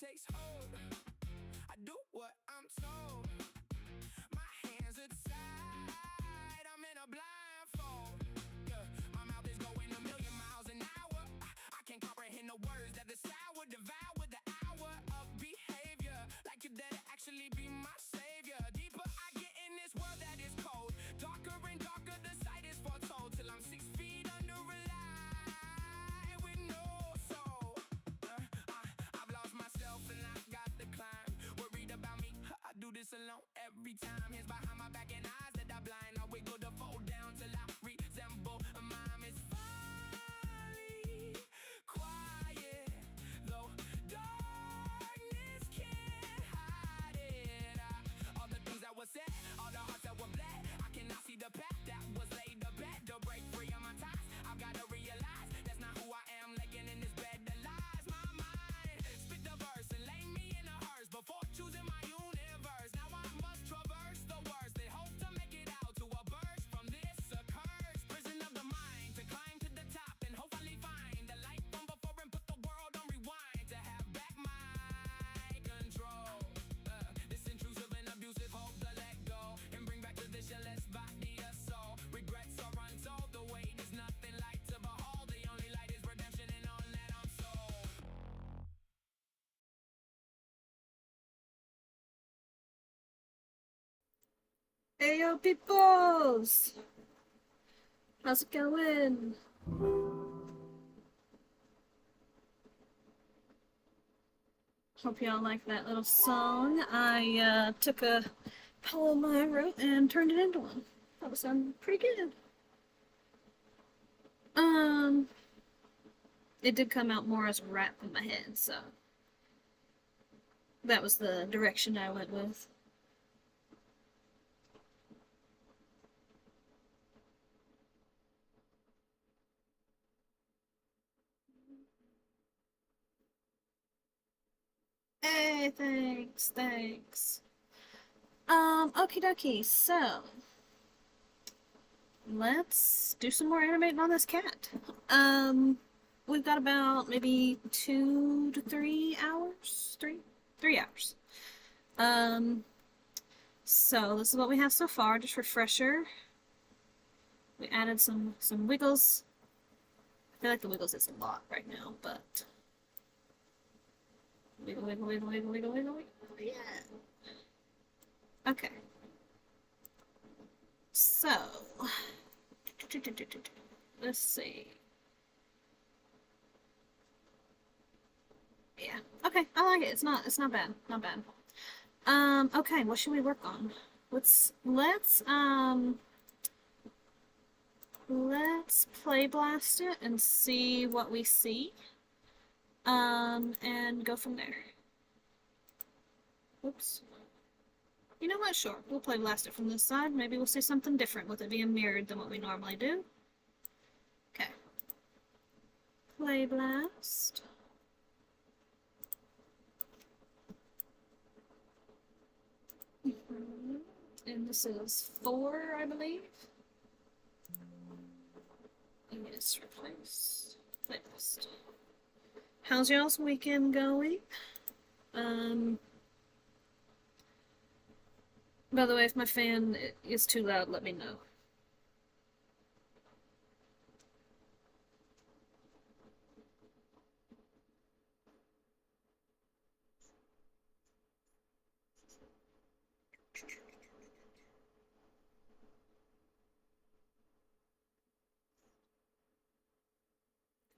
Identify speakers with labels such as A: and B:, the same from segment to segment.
A: takes hold. I do what I'm told. My hands are tied, I'm in a blindfold. Yeah, my mouth is going a million miles an hour. I can't comprehend the words that the sour devour the hour of behavior. Like you dare to actually be my savior. Deeper I get in this world that is cold. Darker and darker the sight is foretold. Till I'm 6 feet under a lie with no soul. I've lost myself and I got to climb. Worried about me, I do this alone every time. Hands behind my back and eyes that are blind. I wiggle the fold down till I resemble a mime. It's finally quiet, though darkness can't hide it. All the things that were said, all the hearts that were bled, I cannot see the path that was laid to bed. To break free of my ties, I've got to realize that's not who I am. Laying in this bed of lies, my mind spit the verse and lay me in a hearse before choosing my universe. Now I must traverse the worst and hope to make it out to a burst from this accursed prison of the mind. To climb to the top and hopefully find the light from before and put the world on rewind. To have back my control. This intrusive and abusive hope to let go and bring back to this shell-less body a soul. Regrets are untold. The weight is nothing light to behold. The only light is redemption and on that I'm sold.
B: Hey yo, peoples! How's it going? Hope y'all like that little song. I took a poem I wrote and turned it into one. That was sounding pretty good. It did come out more as a rap in my head, so that was the direction I went with. Hey, thanks. Okie dokie, so let's do some more animating on this cat. We've got about maybe 2 to 3 hours. 3 hours. So this is what we have so far, just refresher. We added some wiggles. I feel like the wiggles is a lot right now, but wiggle, wiggle, wiggle, wiggle, wiggle, wiggle, wiggle, yeah. Okay. So let's see. Yeah. Okay, I like it. It's not bad. Not bad. Okay, what should we work on? Let's play blast it and see what we see. And go from there. Oops. You know what? Sure. We'll play blast it from this side. Maybe we'll see something different with it being mirrored than what we normally do. Okay. Play blast. And this is 4, I believe. Yes, replace. Play blast. How's y'all's weekend going? By the way, if my fan is too loud, let me know.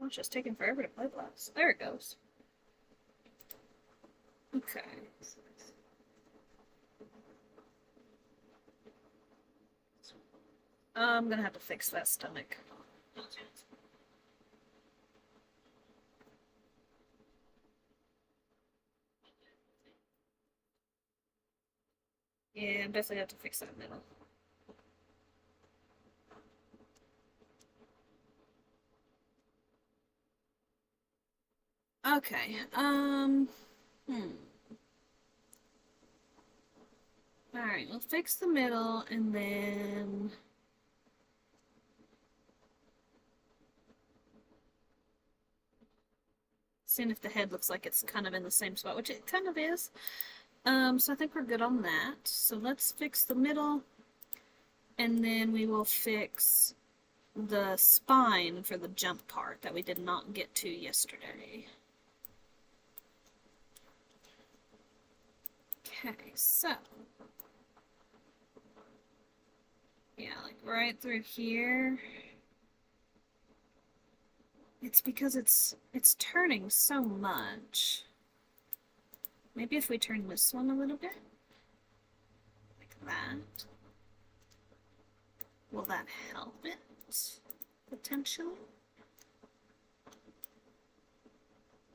B: Oh, it's just taking forever to play blast. There it goes. Okay. I'm gonna have to fix that stomach. Yeah, I definitely have to fix that middle. Okay, Alright, we'll fix the middle and then Seeing if the head looks like it's kind of in the same spot, which it kind of is. So I think we're good on that. So let's fix the middle, and then we will fix the spine for the jump part that we did not get to yesterday. Okay, so yeah, like right through here. It's because it's turning so much. Maybe if we turn this one a little bit, like that. Will that help it? Potentially?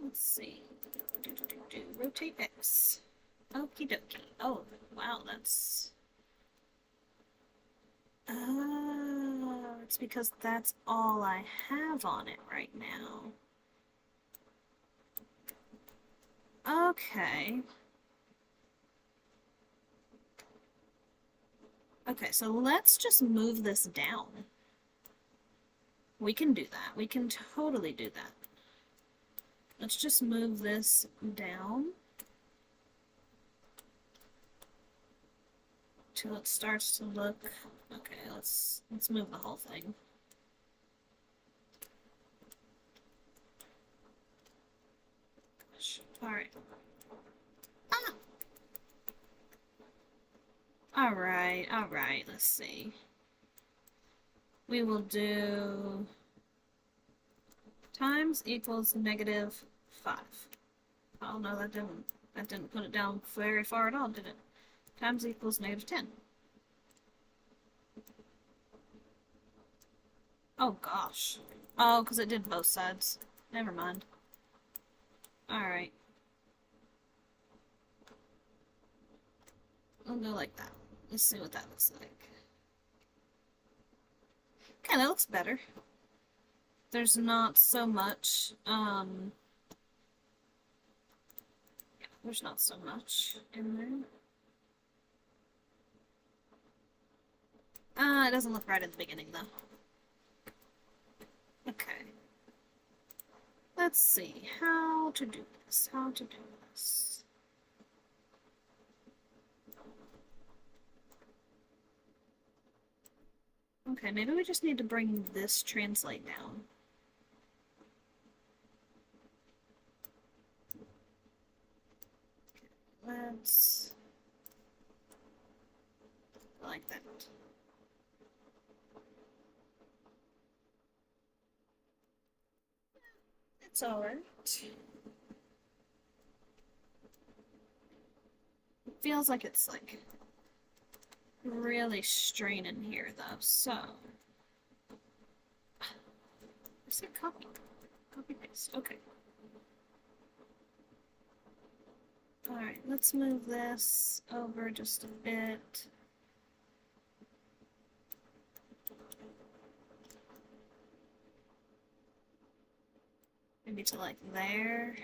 B: Let's see. Rotate X. Okie dokie. Oh, wow, that's... Oh, it's because that's all I have on it right now. Okay. Okay, so let's just move this down. We can do that. We can totally do that. Let's just move this down till it starts to look... Okay, let's move the whole thing. Gosh. Alright. Ah! Alright, let's see. We will do times equals -5. Oh no, that didn't put it down very far at all, did it? Times equals -10. Oh gosh. Oh, because it did both sides. Never mind. Alright. We'll go like that. Let's see what that looks like. Okay, that looks better. There's not so much, yeah, there's not so much in there. It doesn't look right at the beginning, though. Okay. Let's see how to do this, Okay, maybe we just need to bring this translate down. Let's... like that. It's alright. It feels like it's like really straining here though, so I said copy paste. Okay. Alright, let's move this over just a bit. Maybe to like there.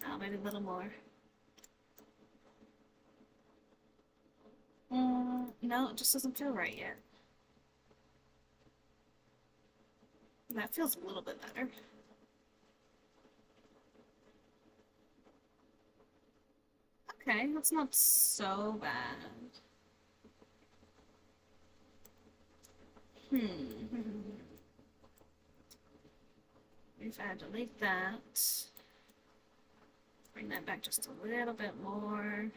B: Oh, maybe a little more. No, it just doesn't feel right yet. That feels a little bit better. Okay, that's not so bad. If I delete that, bring that back just a little bit more.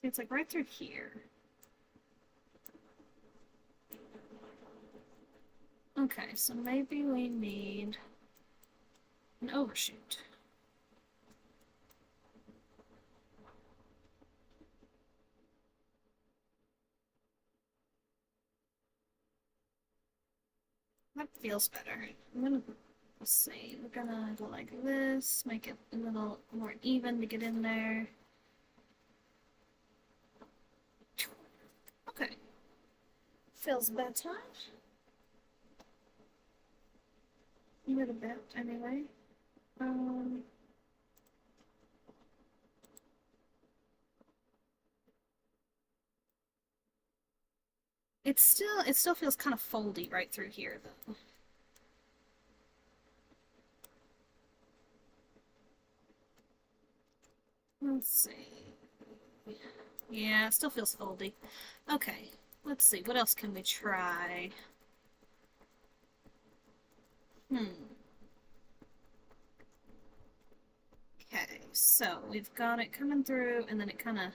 B: See, it's like right through here. Okay, so maybe we need an overshoot. That feels better. Let's see, we're gonna go like this, make it a little more even to get in there. Okay. Feels better. A little bit, anyway. it still feels kind of foldy right through here though. Let's see. Yeah, it still feels foldy. Okay, let's see. What else can we try? Okay, so we've got it coming through, and then it kind of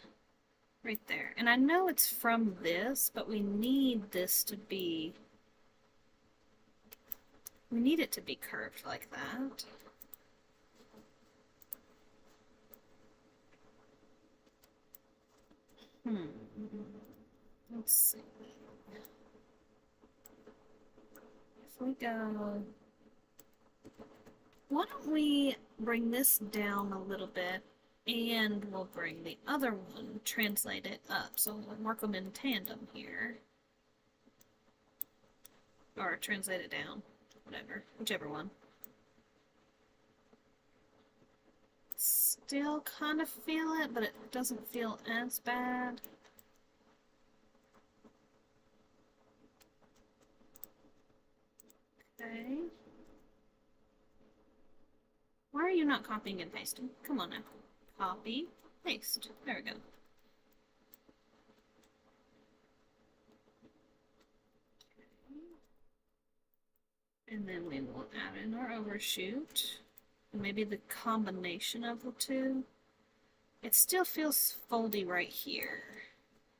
B: right there. And I know it's from this, but we need this to be... We need it to be curved like that. Let's see. If we go... Why don't we bring this down a little bit, and we'll bring the other one, translate it up. So we'll work them in tandem here. Or translate it down. Whatever. Whichever one. Still kind of feel it, but it doesn't feel as bad. Okay. Why are you not copying and pasting? Come on now. Copy, paste. There we go. And then we will add in our overshoot. And maybe the combination of the two. It still feels foldy right here.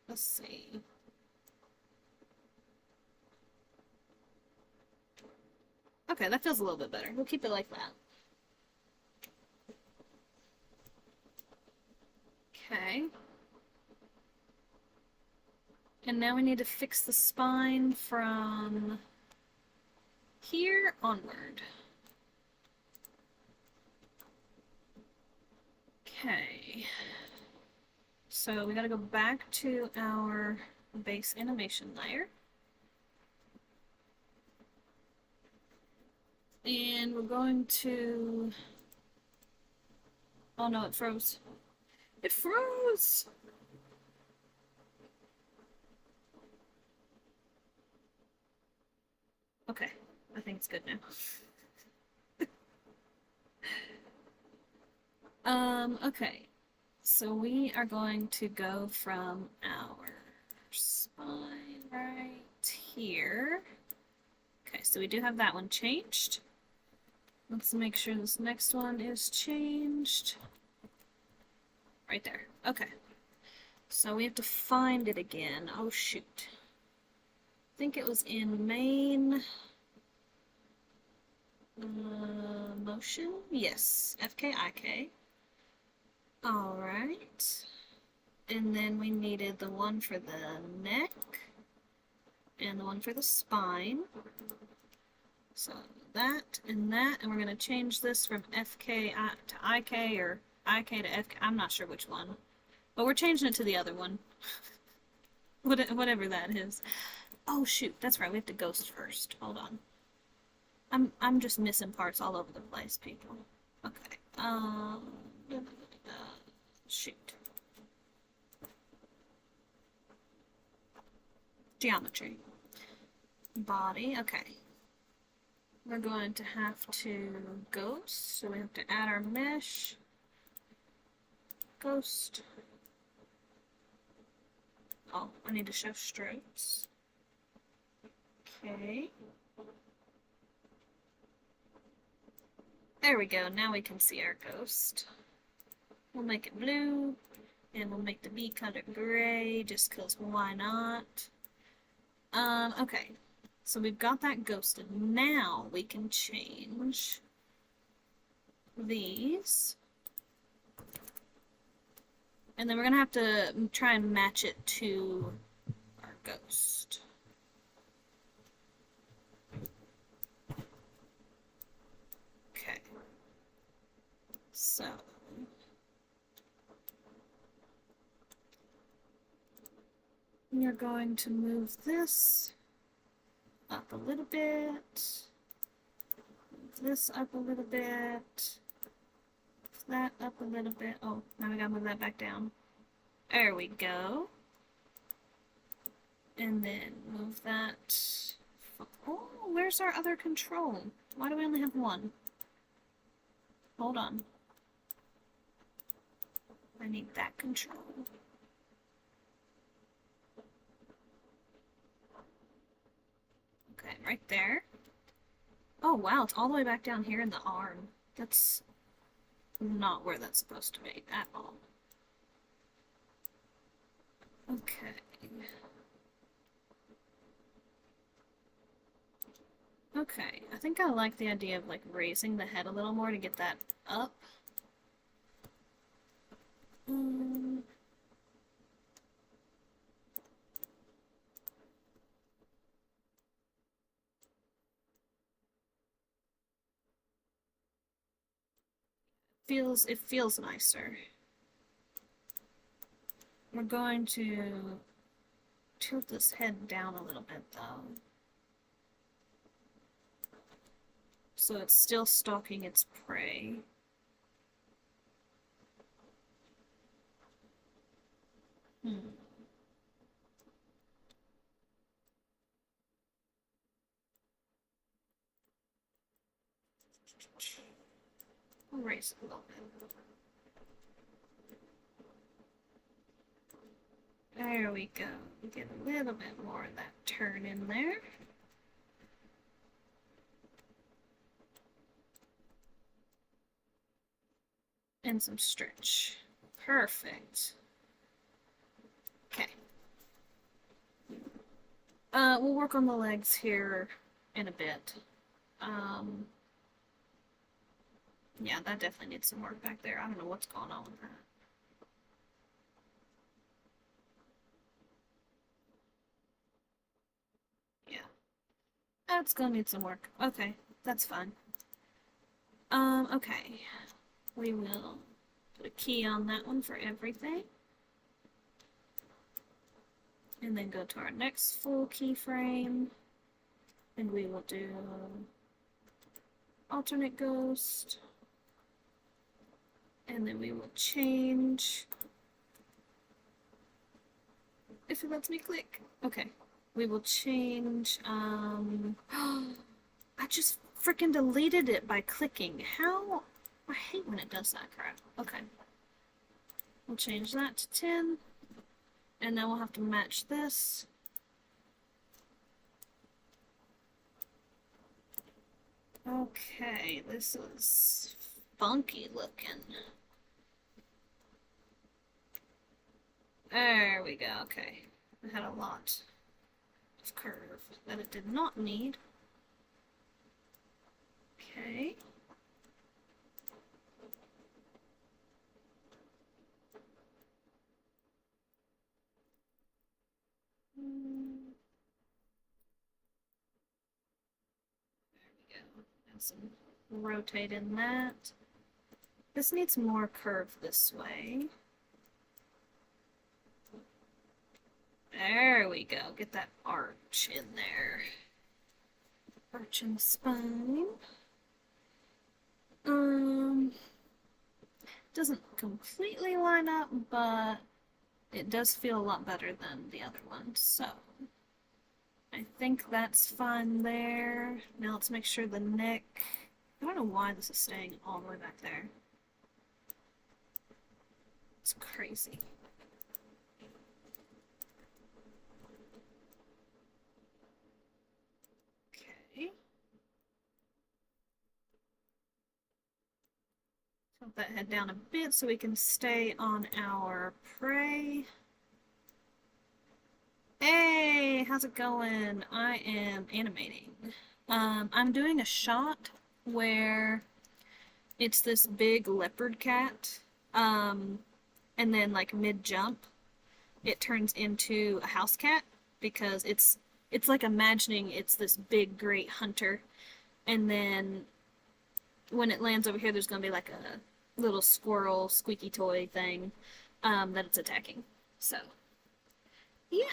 B: Let's see. Okay, that feels a little bit better. We'll keep it like that. Okay. And now we need to fix the spine from here onward. Okay. So we gotta go back to our base animation layer. And we're going to... Oh no, it froze. It froze! Okay, I think it's good now. Okay. So we are going to go from our spine right here. Okay, so we do have that one changed. Let's make sure this next one is changed. Right there. Okay. So we have to find it again. Oh, shoot. I think it was in main... motion? Yes. FKIK. Alright. And then we needed the one for the neck. And the one for the spine. So that, and we're going to change this from FK to IK, or IK to FK. I'm not sure which one. But we're changing it to the other one. Whatever that is. Oh shoot, that's right, we have to ghost first. Hold on. I'm just missing parts all over the place, people. Okay. Shoot. Geometry. Body, okay. We're going to have to ghost, so we have to add our mesh. Ghost. Oh, I need to show strokes. Okay. There we go, now we can see our ghost. We'll make it blue, and we'll make the bee color gray, just because why not? Okay. So we've got that ghosted. Now we can change these. And then we're going to have to try and match it to our ghost. Okay. So we're going to move this up a little bit, move this up a little bit, move that up a little bit. Oh, now we gotta move that back down. There we go. And then move that. Oh, where's our other control? Why do we only have one? Hold on. I need that control. Okay, right there. Oh wow, it's all the way back down here in the arm. That's not where that's supposed to be at all. Okay. Okay, I think I like the idea of like raising the head a little more to get that up. It feels nicer. We're going to tilt this head down a little bit though. So it's still stalking its prey. I'll raise it a little bit. There we go. Get a little bit more of that turn in there. And some stretch. Perfect. Okay. We'll work on the legs here in a bit. Yeah, that definitely needs some work back there. I don't know what's going on with that. Yeah. That's gonna need some work. Okay, that's fine. Okay. We will put a key on that one for everything. And then go to our next full keyframe. And we will do alternate ghost. And then we will change. If it lets me click. Okay. We will change, I just freaking deleted it by clicking. How? I hate when it does that crap. Okay. We'll change that to 10. And then we'll have to match this. Okay, this is funky looking. There we go, okay. I had a lot of curve that it did not need. Okay. There we go. And some rotate in that. This needs more curve this way. There we go. Get that arch in there. Arch in the spine. Doesn't completely line up, but it does feel a lot better than the other one, so I think that's fine there. Now let's make sure the neck, I don't know why this is staying all the way back there. It's crazy. Okay. Tilt that head down a bit so we can stay on our prey. Hey, how's it going? I am animating. I'm doing a shot where it's this big leopard cat, and then like mid-jump, it turns into a house cat because it's like imagining it's this big great hunter, and then when it lands over here, there's gonna be like a little squirrel squeaky toy thing that it's attacking. So, yeah.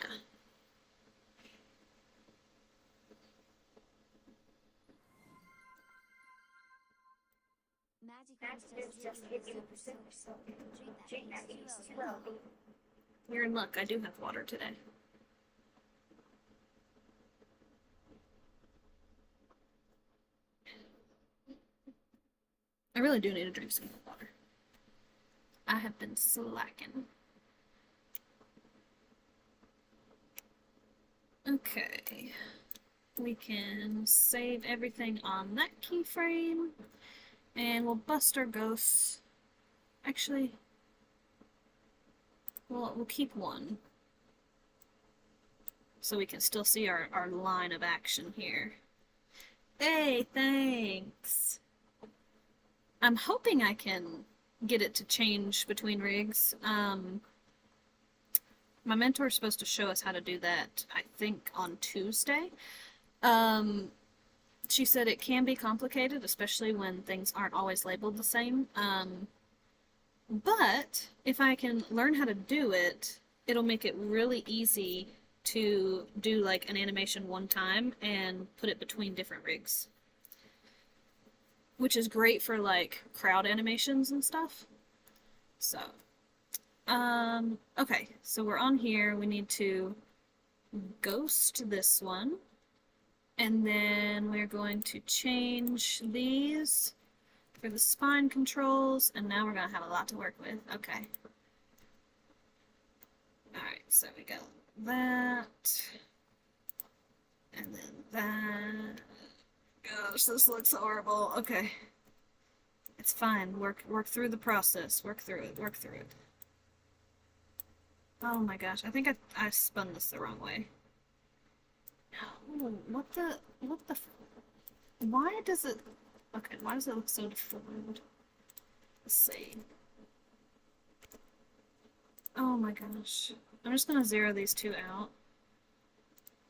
B: You're in luck. I do have water today. I really do need to drink some more water. I have been slacking. Okay. We can save everything on that keyframe. And we'll bust our ghosts. Actually, we'll keep one. So we can still see our line of action here. Hey, thanks! I'm hoping I can get it to change between rigs. My mentor is supposed to show us how to do that, I think, on Tuesday. She said it can be complicated, especially when things aren't always labeled the same. But if I can learn how to do it, it'll make it really easy to do like an animation one time and put it between different rigs. Which is great for like crowd animations and stuff. So, okay, so we're on here. We need to ghost this one. And then we're going to change these for the spine controls, and now we're going to have a lot to work with. Okay. Alright, so we got that, and then that. Gosh, this looks horrible. Okay. It's fine. Work through the process. Work through it. Work through it. Oh my gosh, I think I spun this the wrong way. Oh, what the, why does it, okay, why does it look so deformed? Let's see. Oh my gosh. I'm just gonna zero these two out.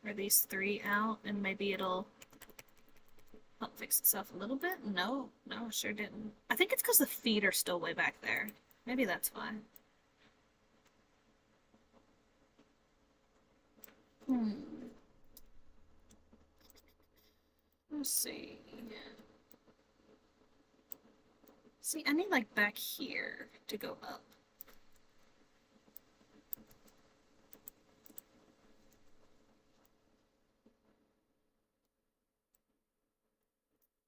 B: Or these three out, and maybe it'll help fix itself a little bit? No, no, sure didn't. I think it's because the feet are still way back there. Maybe that's why. Let's see. See, I need like back here to go up.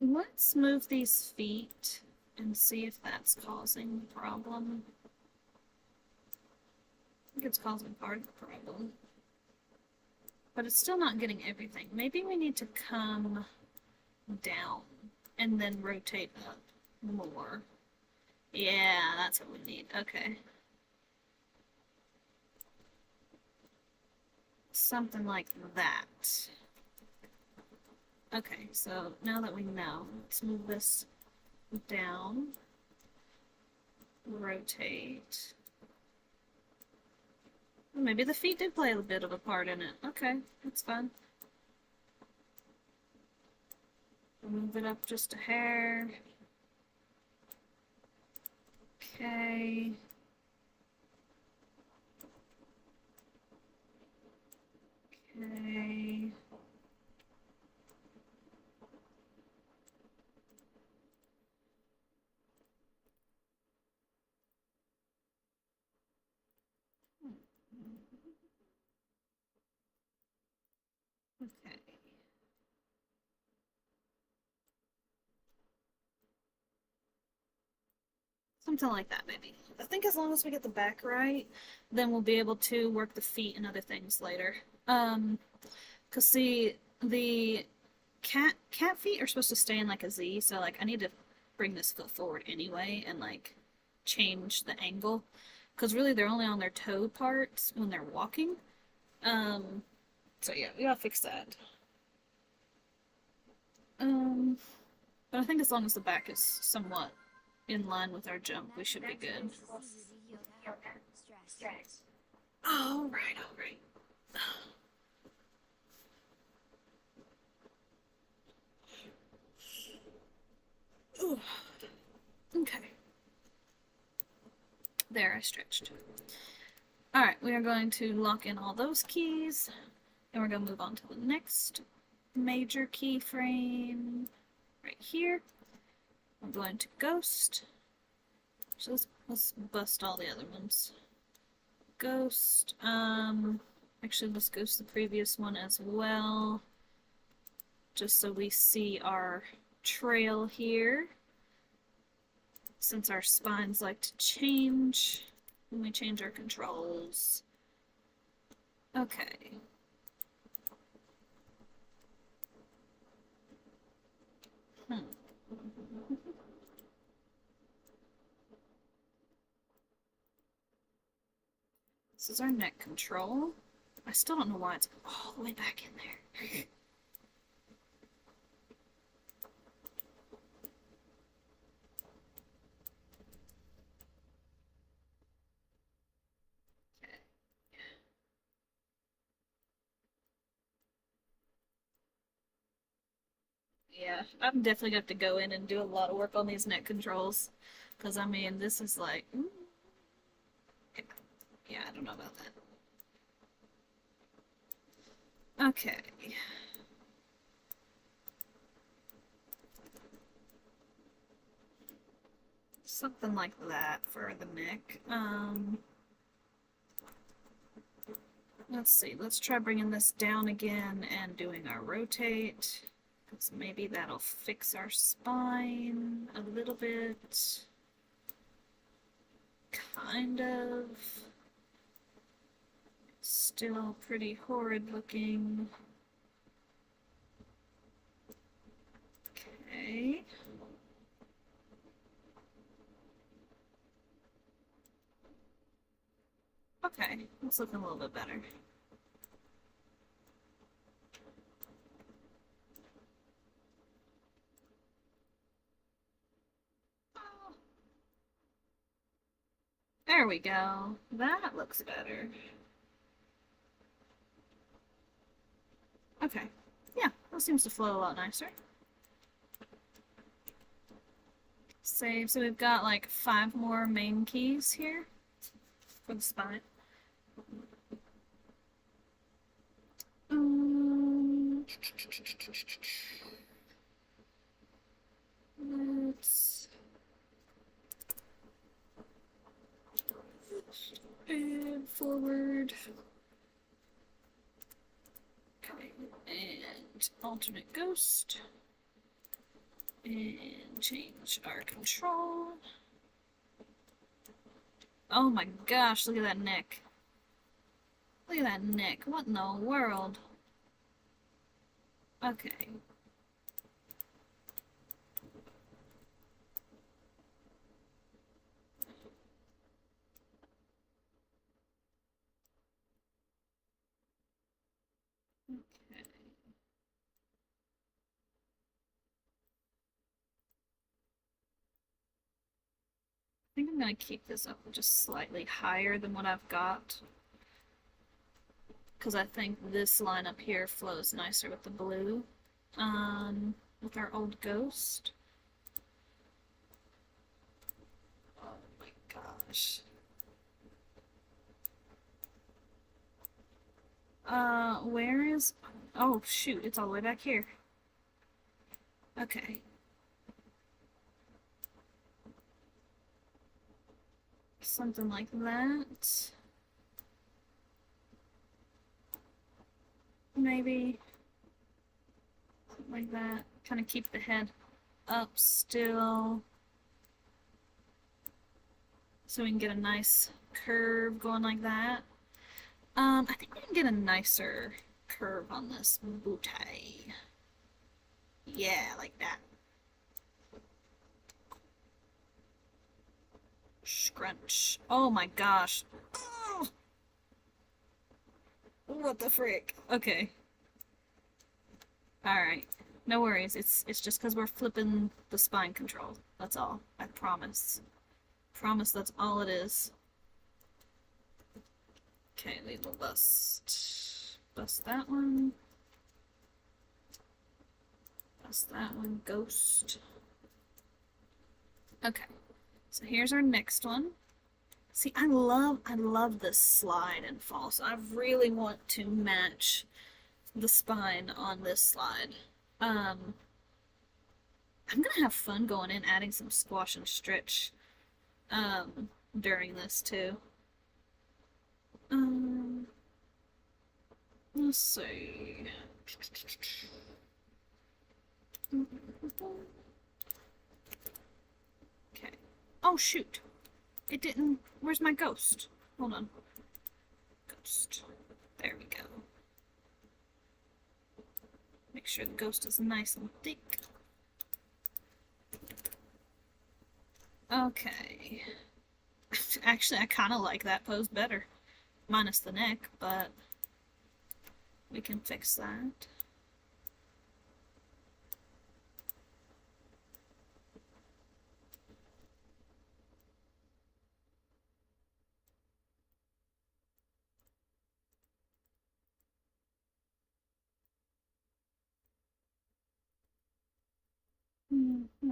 B: Let's move these feet and see if that's causing the problem. I think it's causing part of the problem. But it's still not getting everything. Maybe we need to come down and then rotate up more. Yeah, that's what we need. Okay. Something like that. Okay, so now that we know, let's move this down. Rotate. Maybe the feet did play a bit of a part in it. Okay, that's fine. Move it up just a hair. Okay. Okay. Okay. Something like that, maybe. I think as long as we get the back right, then we'll be able to work the feet and other things later. Cause see, the cat feet are supposed to stay in like a Z, so like I need to bring this foot forward anyway and like change the angle. Cause really they're only on their toe parts when they're walking. So yeah, we gotta fix that. But I think as long as the back is somewhat in line with our jump, we should be good. Alright, alright. Okay. There, I stretched. Alright, we are going to lock in all those keys, and we're going to move on to the next major keyframe right here. I'm going to ghost. So let's bust all the other ones. Ghost. Actually, let's ghost the previous one as well, just so we see our trail here. since our spines like to change when we change our controls. Okay. This is our neck control. I still don't know why it's all the way back in there. Yeah, I'm definitely gonna have to go in and do a lot of work on these neck controls. Because, I mean, this is like... Yeah, I don't know about that. Okay. Something like that for the neck. Let's see. Let's try bringing this down again and doing our rotate. Because maybe that'll fix our spine a little bit. Kind of. Still pretty horrid looking. Okay. Okay, it's looking a little bit better. There we go. That looks better. Okay. Yeah, that seems to flow a lot nicer. Save. So we've got like 5 more main keys here for the spine. Let's and forward. Okay, and alternate ghost. And change our control. Oh my gosh, look at that neck. Look at that neck. What in the world? Okay. I think I'm going to keep this up just slightly higher than what I've got. Because I think this line up here flows nicer with the blue. With our old ghost. Oh my gosh. Where is... Oh shoot, it's all the way back here. Okay. Something like that. Maybe. Something like that. Kind of keep the head up still. So we can get a nice curve going like that. I think we can get a nicer curve on this bootay. Yeah, like that. Scrunch. Oh my gosh. Oh! What the frick? Okay. Alright. No worries. It's just because we're flipping the spine control. That's all. I promise. Promise that's all it is. Okay, we will bust that one. Bust that one. Ghost. Okay. So here's our next one. See, I love this slide and fall, so I really want to match the spine on this slide. I'm gonna have fun going in adding some squash and stretch during this too. Let's see. Okay. Oh, shoot. It didn't... Where's my ghost? Hold on. Ghost. There we go. Make sure the ghost is nice and thick. Okay. Actually, I kind of like that pose better. Minus the neck, but we can fix that. Mm-hmm.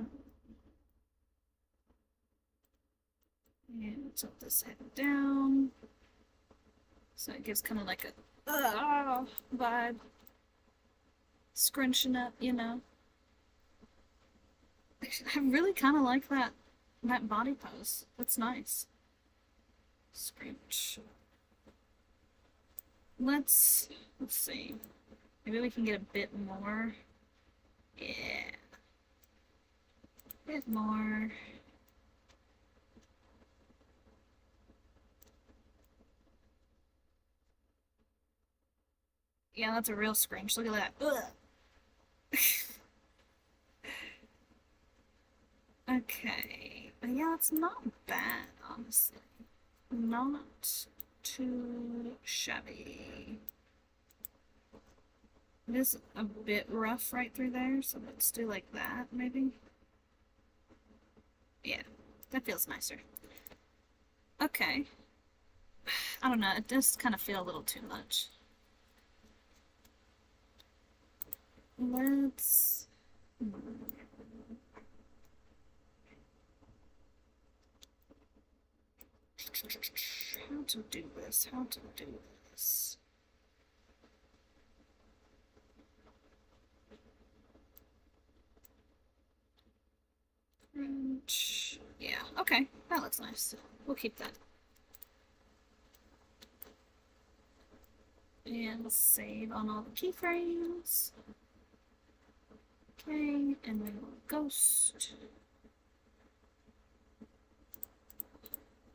B: And tilt this head down. So it gives kind of like a vibe. Scrunching up, you know. I really kind of like that body pose. That's nice. Scrunch. Let's see. Maybe we can get a bit more. Yeah. A bit more. Yeah, that's a real scrunch. Look at that. Ugh. Okay. Yeah, it's not bad, honestly. Not too shabby. It is a bit rough right through there, so let's do like that, maybe. Yeah, that feels nicer. Okay. I don't know, it does kind of feel a little too much. Let's... How to do this? How to do this? Crunch. Yeah, okay. That looks nice. We'll keep that. And save on all the keyframes. Okay, and we will ghost.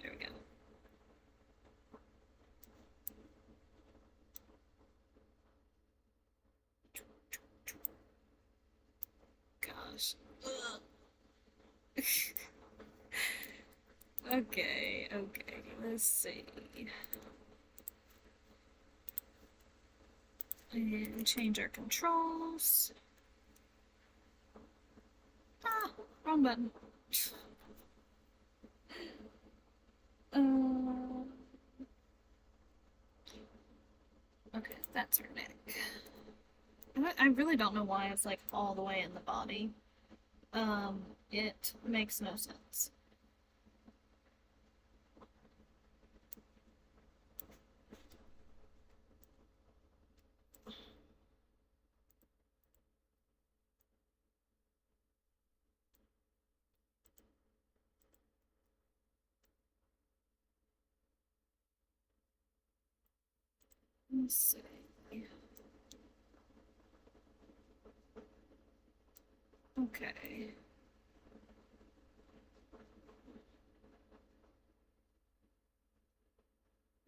B: There we go. Gosh. Okay, let's see. And change our controls. Ah, wrong button. Okay, that's her neck. I really don't know why it's like all the way in the body. It makes no sense. Let's see. Okay.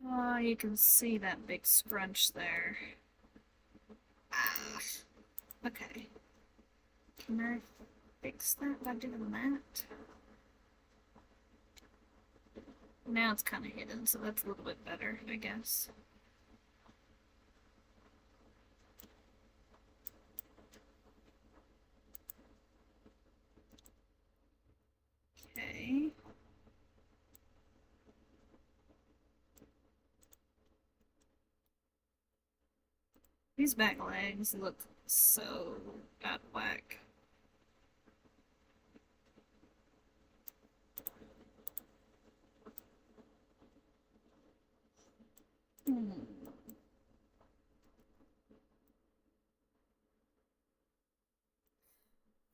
B: Oh, you can see that big scrunch there. Ah. Okay. Can I fix that by doing that? Now it's kind of hidden, so that's a little bit better, I guess. Okay. These back legs look so out of whack.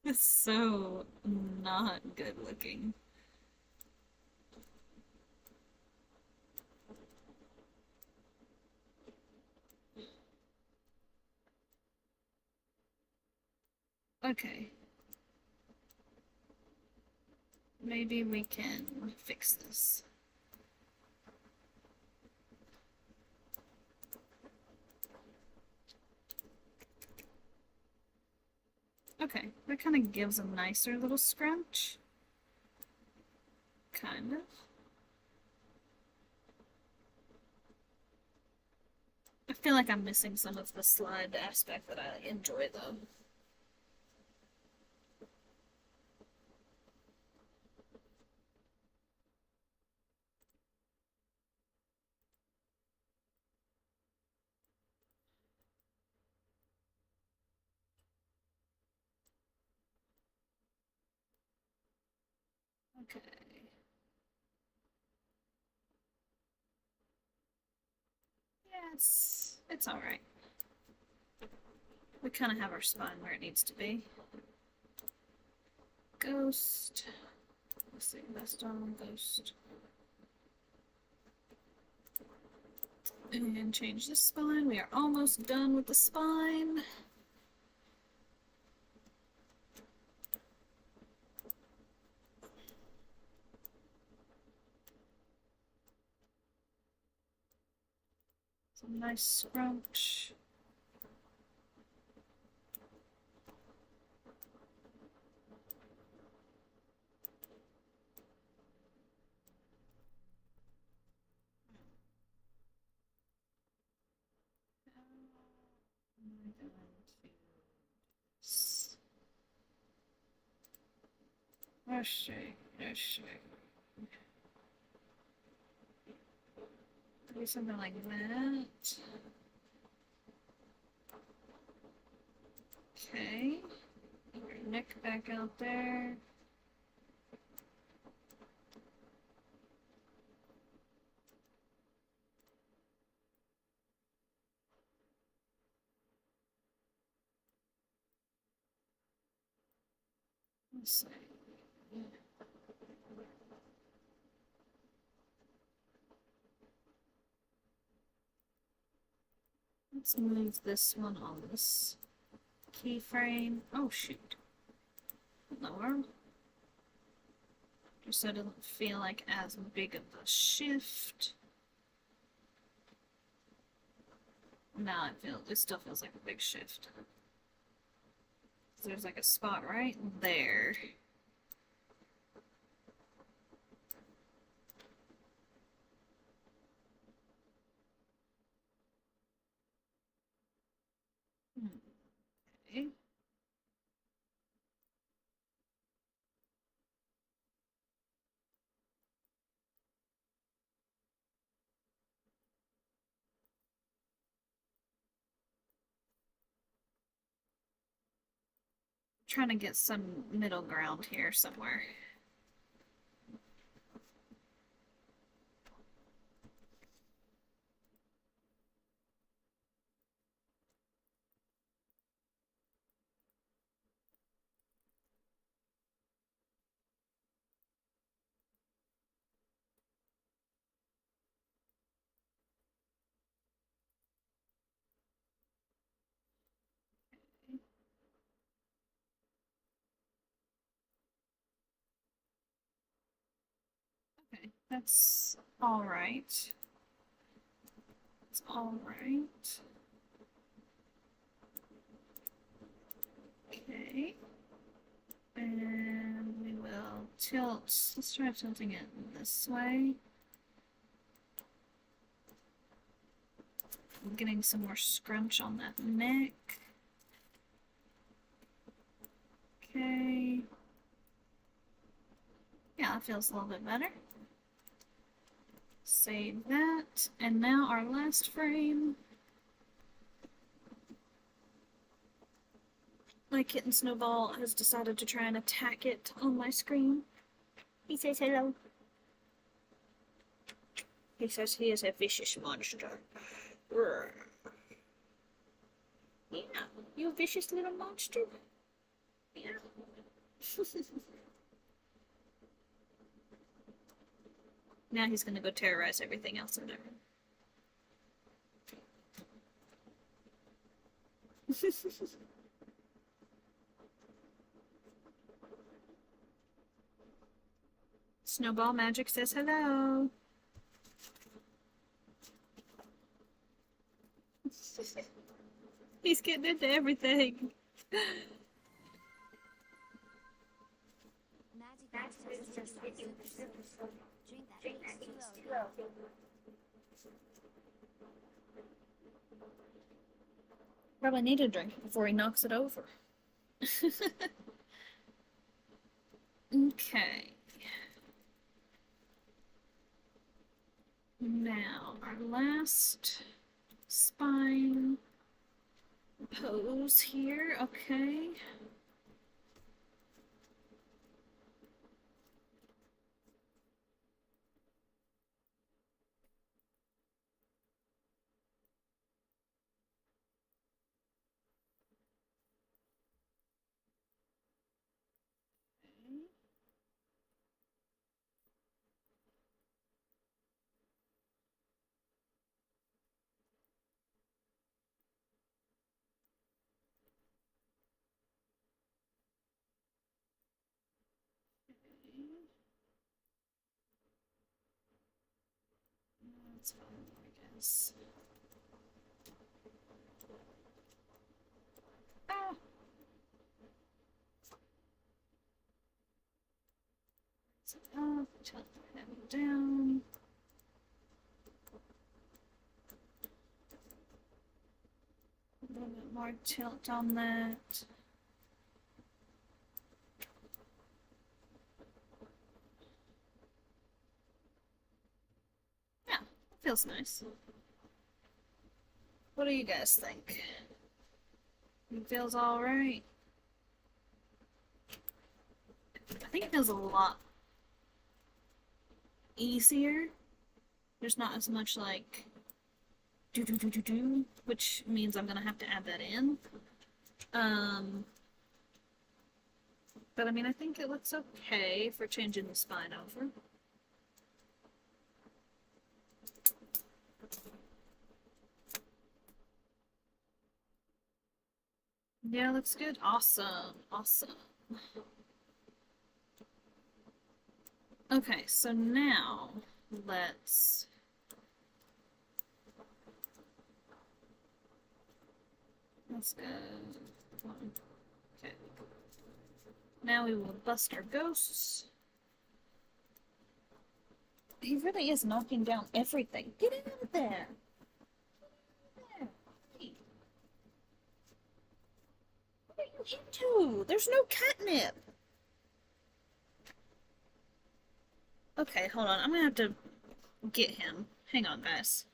B: It's so not good looking. Okay. maybe we can fix this. Okay, that kind of gives a nicer little scrunch. Kind of. I feel like I'm missing some of the slide aspect that I enjoy though. Okay. Yeah, it's alright. We kind of have our spine where it needs to be. Ghost. Let's see, best on ghost. And change the spine. We are almost done with the spine. Some nice scrunch. Let's see. Do something like that. Okay. Your neck back out there. Let's see. Let's move this one on this keyframe. Oh shoot. Lower. Just so it doesn't feel like as big of a shift. Now it still feels like a big shift. So there's like a spot right there. Okay. Trying to get some middle ground here somewhere. Okay, that's all right. It's all right. Okay. And we will tilt. Let's try tilting it this way. I'm getting some more scrunch on that neck. Okay. Yeah, that feels a little bit better. Save that. And now our last frame. My kitten Snowball has decided to try and attack it on my screen. He says hello. He says he is a vicious monster. Roar. Yeah, you a vicious little monster? Yeah. Now he's gonna go terrorize everything else in there. Snowball Magic says hello. He's getting into everything. Probably need a drink before he knocks it over. Okay. Now, our last spine pose here. Okay. That's fine, I guess. Ah! So up, tilt the head down. A little bit more tilt on that. Yeah, it feels nice. What do you guys think? It feels alright. I think it feels a lot easier. There's not as much like do do do do do, which means I'm gonna have to add that in. But I mean, I think it looks okay for changing the spine over. Yeah, looks good. Awesome. Awesome. Okay, so now let's go. Okay. Now we will bust our ghosts. He really is knocking down everything. Get out of there. What are you into? There's no catnip. Okay, hold on. I'm gonna have to get him. Hang on, guys.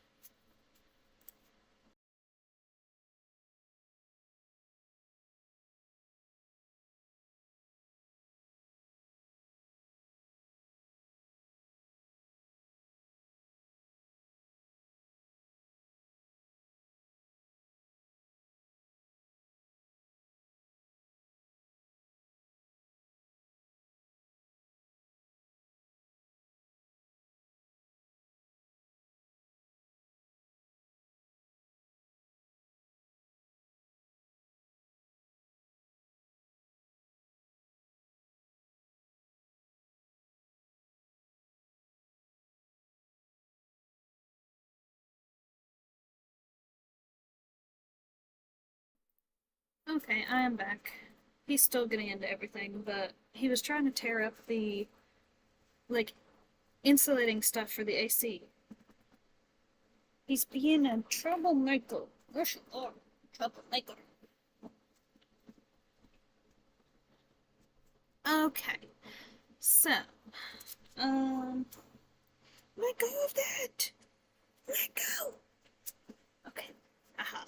B: Okay, I am back. He's still getting into everything, but he was trying to tear up the, like, insulating stuff for the AC. He's being a troublemaker. Yes, you are. Troublemaker. Okay. So, let go of that. Let go. Okay. Aha.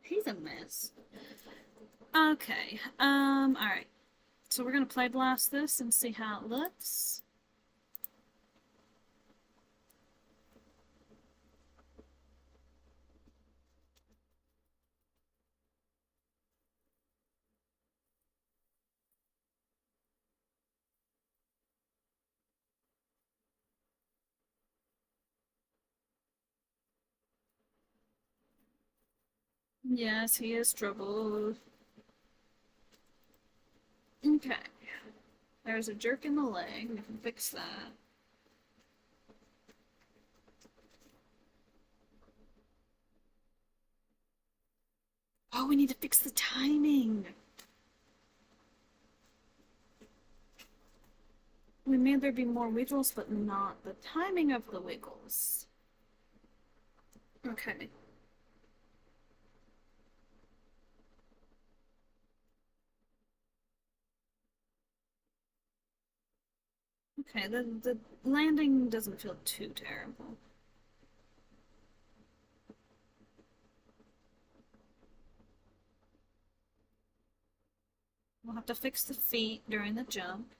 B: He's a mess. Okay. Alright. So we're gonna play blast this and see how it looks. Yes, he is troubled. Okay. There's a jerk in the leg. We can fix that. Oh, we need to fix the timing. We made there be more wiggles, but not the timing of the wiggles. Okay. Okay, the landing doesn't feel too terrible. We'll have to fix the feet during the jump.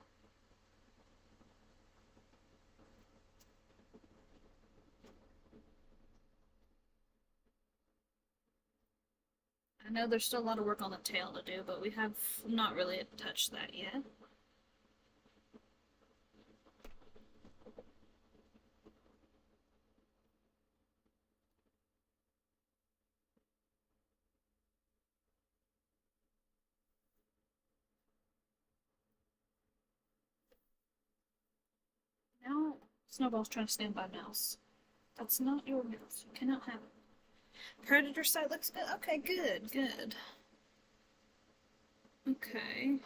B: I know there's still a lot of work on the tail to do, but we have not really touched that yet. Now, Snowball's trying to stand by Mouse. That's not your mouse. You cannot have it. Predator side looks good. Okay, good, good. Okay.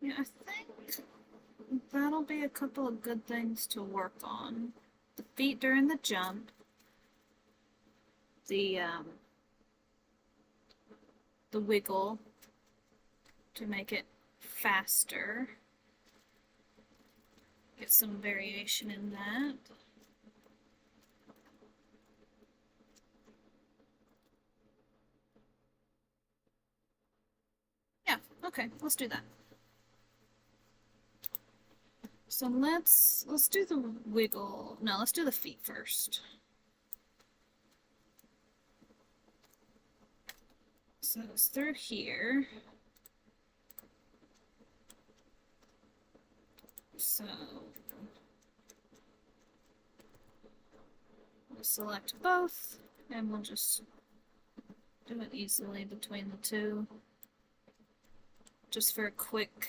B: Yeah, I think that'll be a couple of good things to work on. The feet during the jump. The wiggle to make it faster. Get some variation in that. Yeah, okay, let's do that. So let's do the wiggle. No, let's do the feet first. So it's through here. So we'll select both, and we'll just do it easily between the two. Just for a quick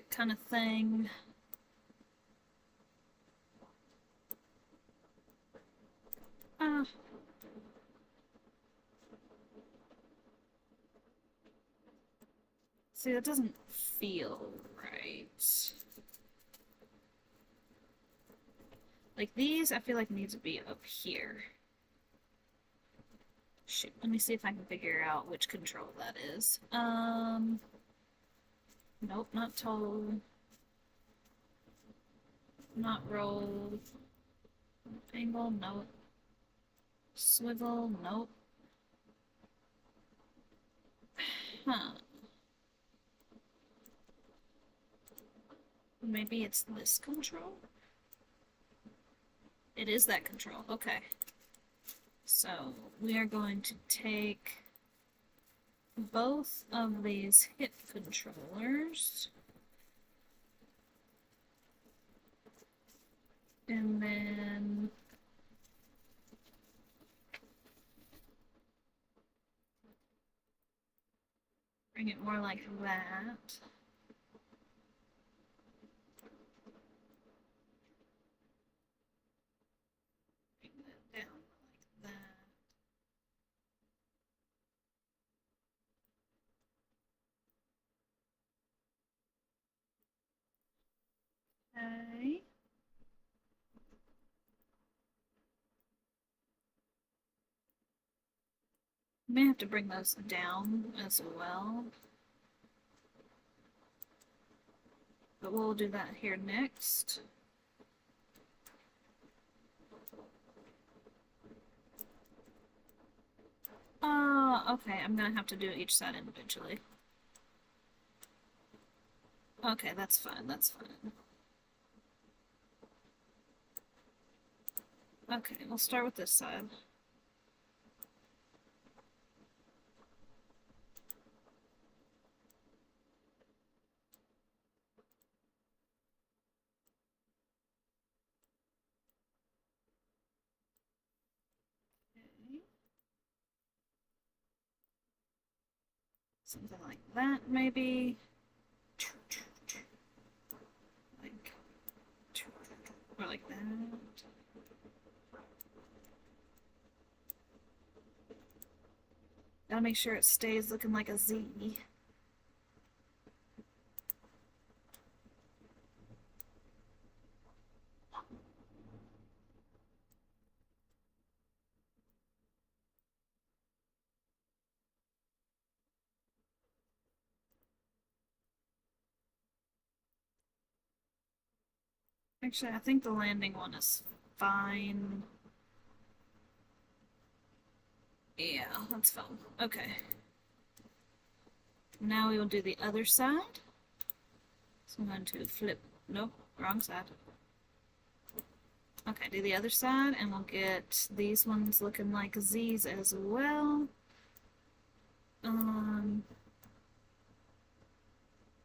B: kind of thing. See, that doesn't feel right. Like these, I feel like need to be up here. Shoot, let me see if I can figure out which control that is. Nope, not toe. Not roll. Angle, nope. Swivel, nope. Huh. Maybe it's this control? It is that control, okay. So we are going to take both of these hip controllers and then bring it more like that. Bring that down like that. Okay. May have to bring those down as well. But we'll do that here next. Okay, I'm gonna have to do each side individually. Okay, that's fine, that's fine. Okay, we'll start with this side. Okay. Something like that, maybe. Like, or like that. Gotta make sure it stays looking like a Z. Actually, I think the landing one is fine. Yeah, that's fine. Okay. Now we will do the other side. So I'm going to flip. Nope, wrong side. Okay, do the other side, and we'll get these ones looking like Z's as well.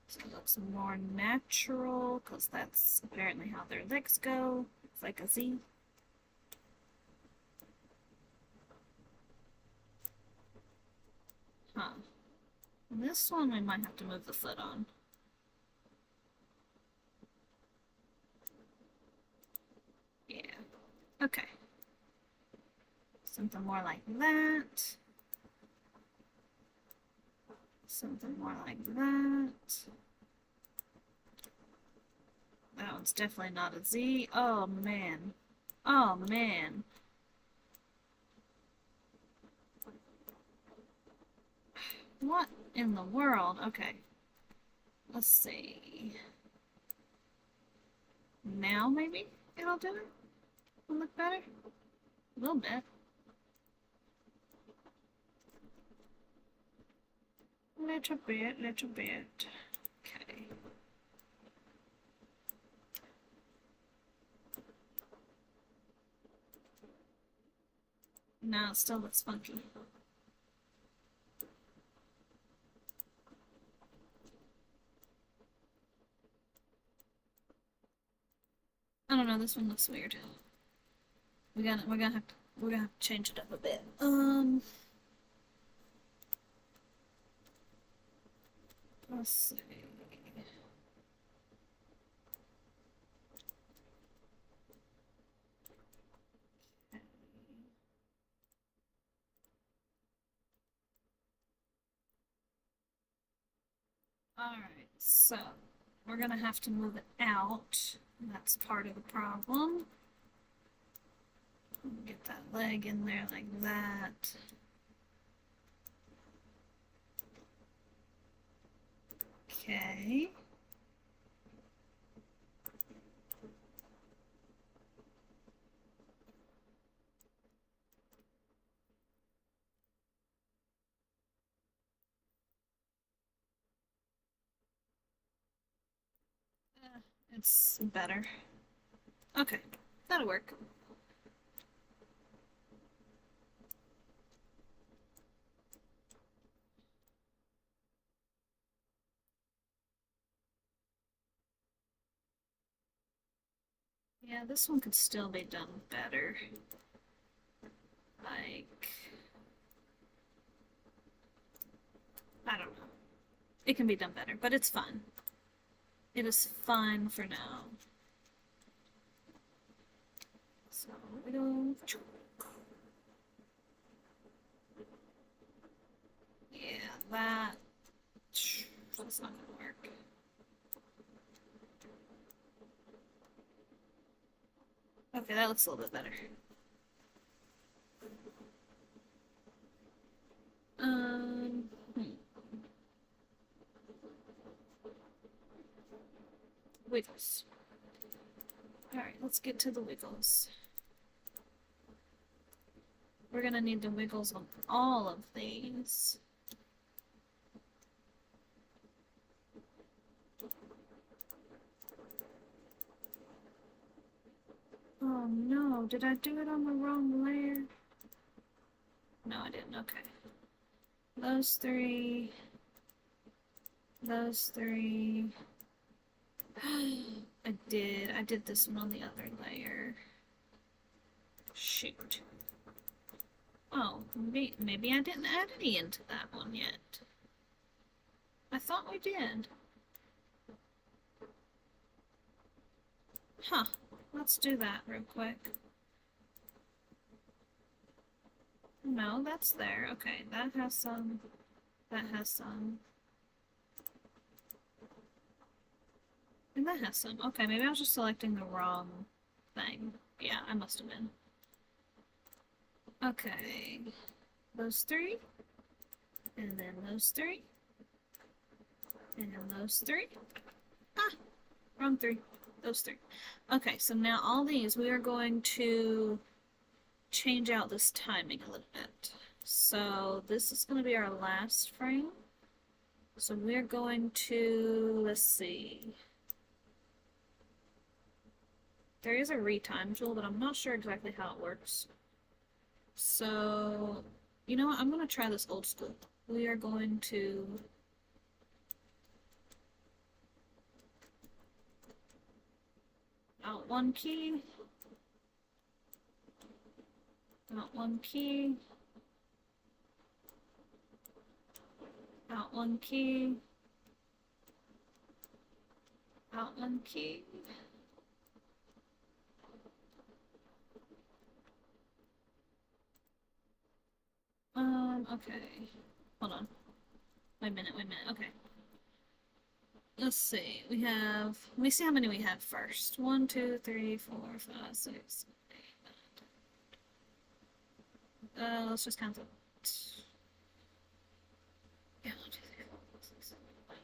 B: So it looks more natural, because that's apparently how their legs go. It's like a Z. Huh. This one we might have to move the foot on. Yeah. Okay. Something more like that. Something more like that. That one's definitely not a Z. Oh, man. Oh, man. What in the world? Okay. Let's see. Now, maybe it'll do it? It'll look better? A little bit. Little bit, little bit. Okay. Now it still looks funky. I don't know, this one looks weird. We're gonna have to change it up a bit. Let's see. Alright, so we're gonna have to move it out. That's part of the problem. Get that leg in there like that. Okay. It's better. Okay, that'll work. Yeah, this one could still be done better. Like, I don't know. It can be done better, but it's fine. It is fine for now. So it'll... Yeah, that's not gonna work. Okay, that looks a little bit better. Wiggles. Alright, let's get to the wiggles. We're gonna need the wiggles on all of these. Oh no, did I do it on the wrong layer? No, I didn't. Okay. Those three. Those three. I did this one on the other layer. Shoot. Oh, maybe I didn't add any into that one yet. I thought we did. Huh. Let's do that real quick. No, that's there. Okay, that has some. That has some. And that has some. Okay, maybe I was just selecting the wrong thing. Yeah, I must have been. Okay. Those three. And then those three. And then those three. Ah! Wrong three. Those three. Okay, so now all these, we are going to change out this timing a little bit. So this is going to be our last frame. So we're going to, let's see. There is a retime tool, but I'm not sure exactly how it works. So, you know what? I'm going to try this old school. We are going to out one key, out one key, out one key, out one key. Okay. Hold on. Wait a minute, okay. Let's see. Let me see how many we have first. 1, 2, 3, 4, 5, 6, 8, 9. Let's just count them. Yeah, 1, 2, 3, 4, 5,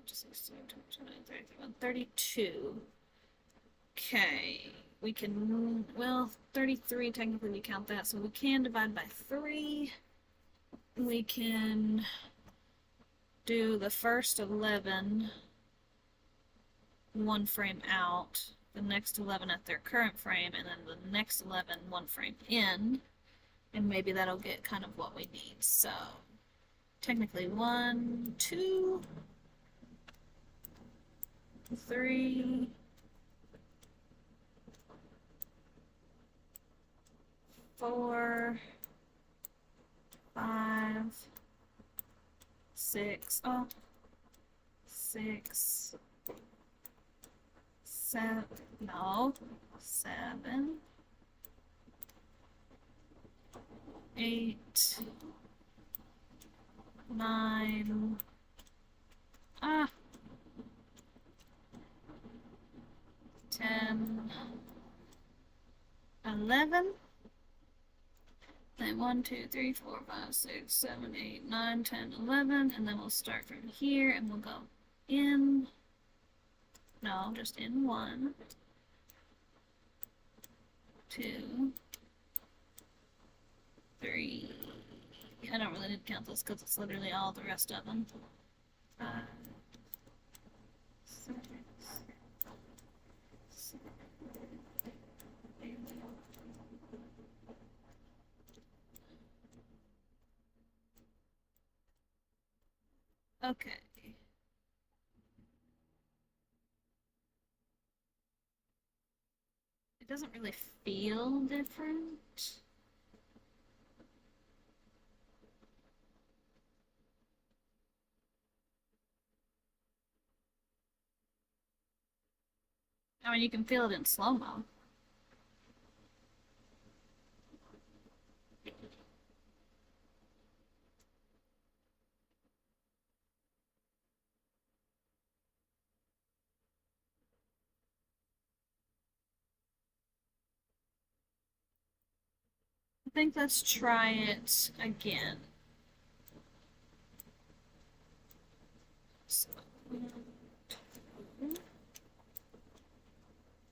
B: 6, 7, 8, 32. Okay. We can, well, 33 technically we count that, so we can divide by 3. We can do the first 11 one frame out, the next 11 at their current frame, and then the next 11 one frame in, and maybe that'll get kind of what we need. So technically 1, 2, 3, 4, 5, 6, 6, 7, no, 7, 8, 9, 10, 11. Then 1, 2, 3, 4, 5, 6, 7, 8, 9, 10, 11, and then we'll start from here and we'll go in. No, just in 1, 2, 3. I don't really need to count this because it's literally all the rest of them. 5, 6, 7, 8. Okay. It doesn't really feel different. I mean, you can feel it in slow-mo. I think let's try it again. So, 1, 2,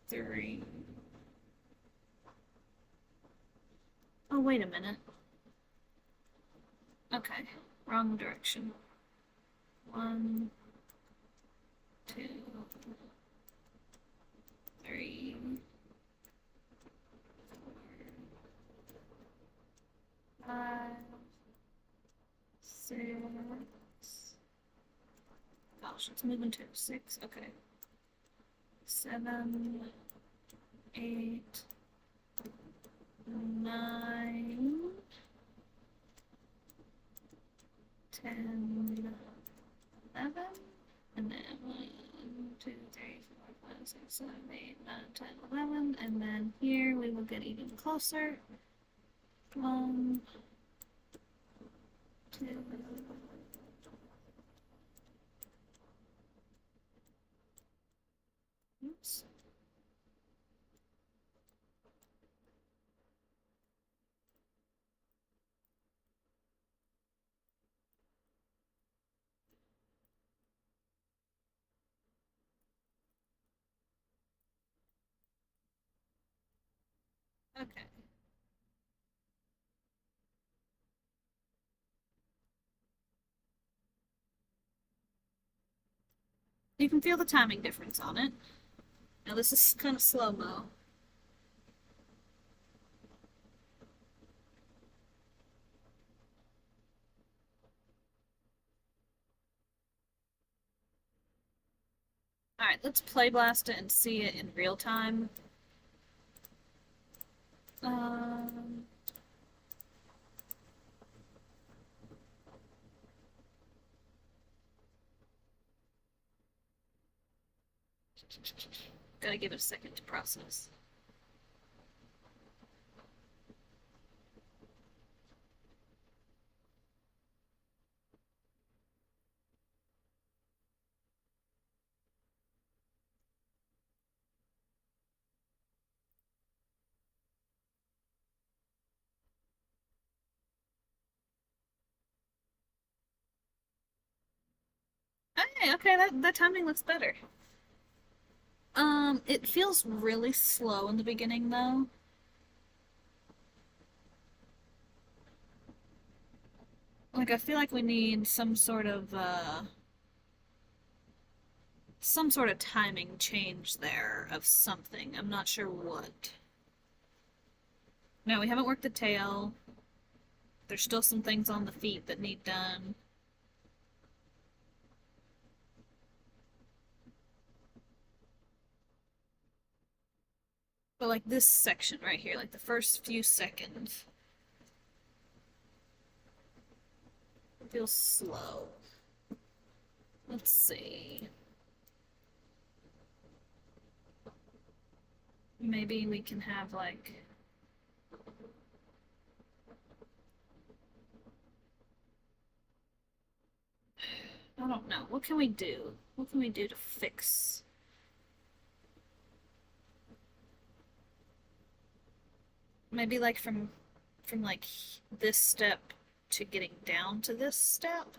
B: 3. Oh, wait a minute. Okay, wrong direction. 1, 2, 3, 4, 5, 6. Gosh, it's moving to 6. Okay. 7, 8, 9, 10, 11, and then 1, 2, 3, 4, 5, 6, 7, 8, 9, 10, 11, and then here we will get even closer. 1, 2, oops. Okay. You can feel the timing difference on it. Now this is kind of slow-mo. Alright, let's play blast it and see it in real time. Um, Gotta give it a second to process. Hey, okay, that timing looks better. It feels really slow in the beginning though. Like I feel like we need some sort of timing change there of something. I'm not sure what. No, we haven't worked the tail. There's still some things on the feet that need done. But like this section right here, like the first few seconds, feels slow. Let's see. Maybe we can have like I don't know. What can we do? What can we do to fix? Maybe like from like this step to getting down to this step?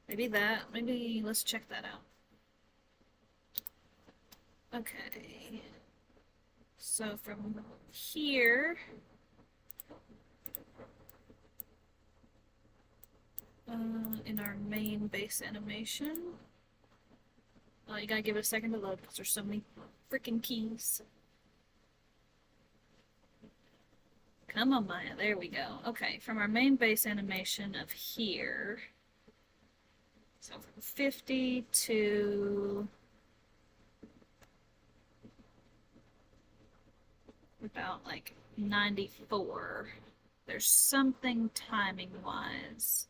B: Maybe that. Maybe let's check that out. Okay. So from here, in our main base animation, oh, you gotta give it a second to load because there's so many freaking keys. Come on, Maya. There we go. Okay, from our main base animation of here, so from 50 to about like 94. There's something timing-wise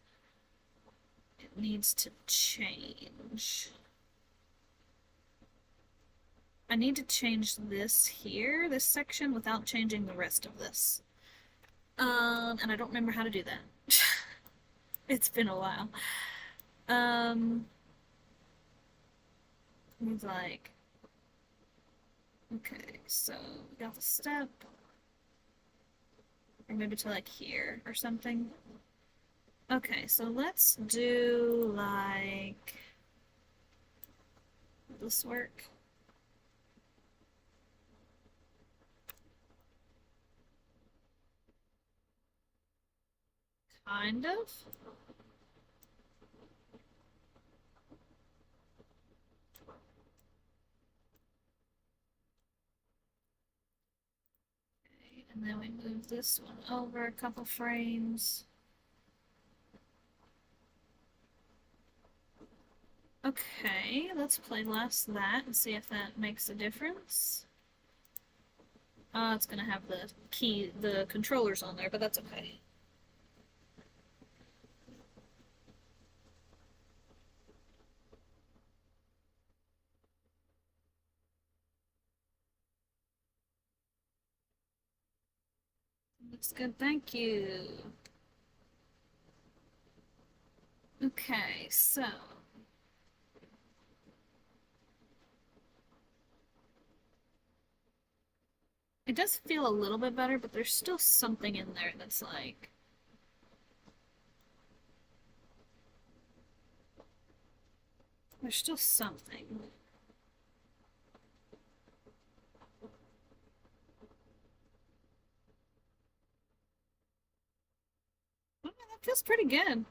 B: it needs to change. I need to change this here, this section, without changing the rest of this. And I don't remember how to do that. It's been a while. It's like, okay, so we got the step, or maybe to like here or something. Okay, so let's do like, will this work? Kind of. Okay, and then we move this one over a couple frames. Okay, let's play last that and see if that makes a difference. It's gonna have the controllers on there, but that's okay. Looks good, thank you. Okay, so it does feel a little bit better, but there's still something in there that's like there's still something. Oh, yeah, that feels pretty good.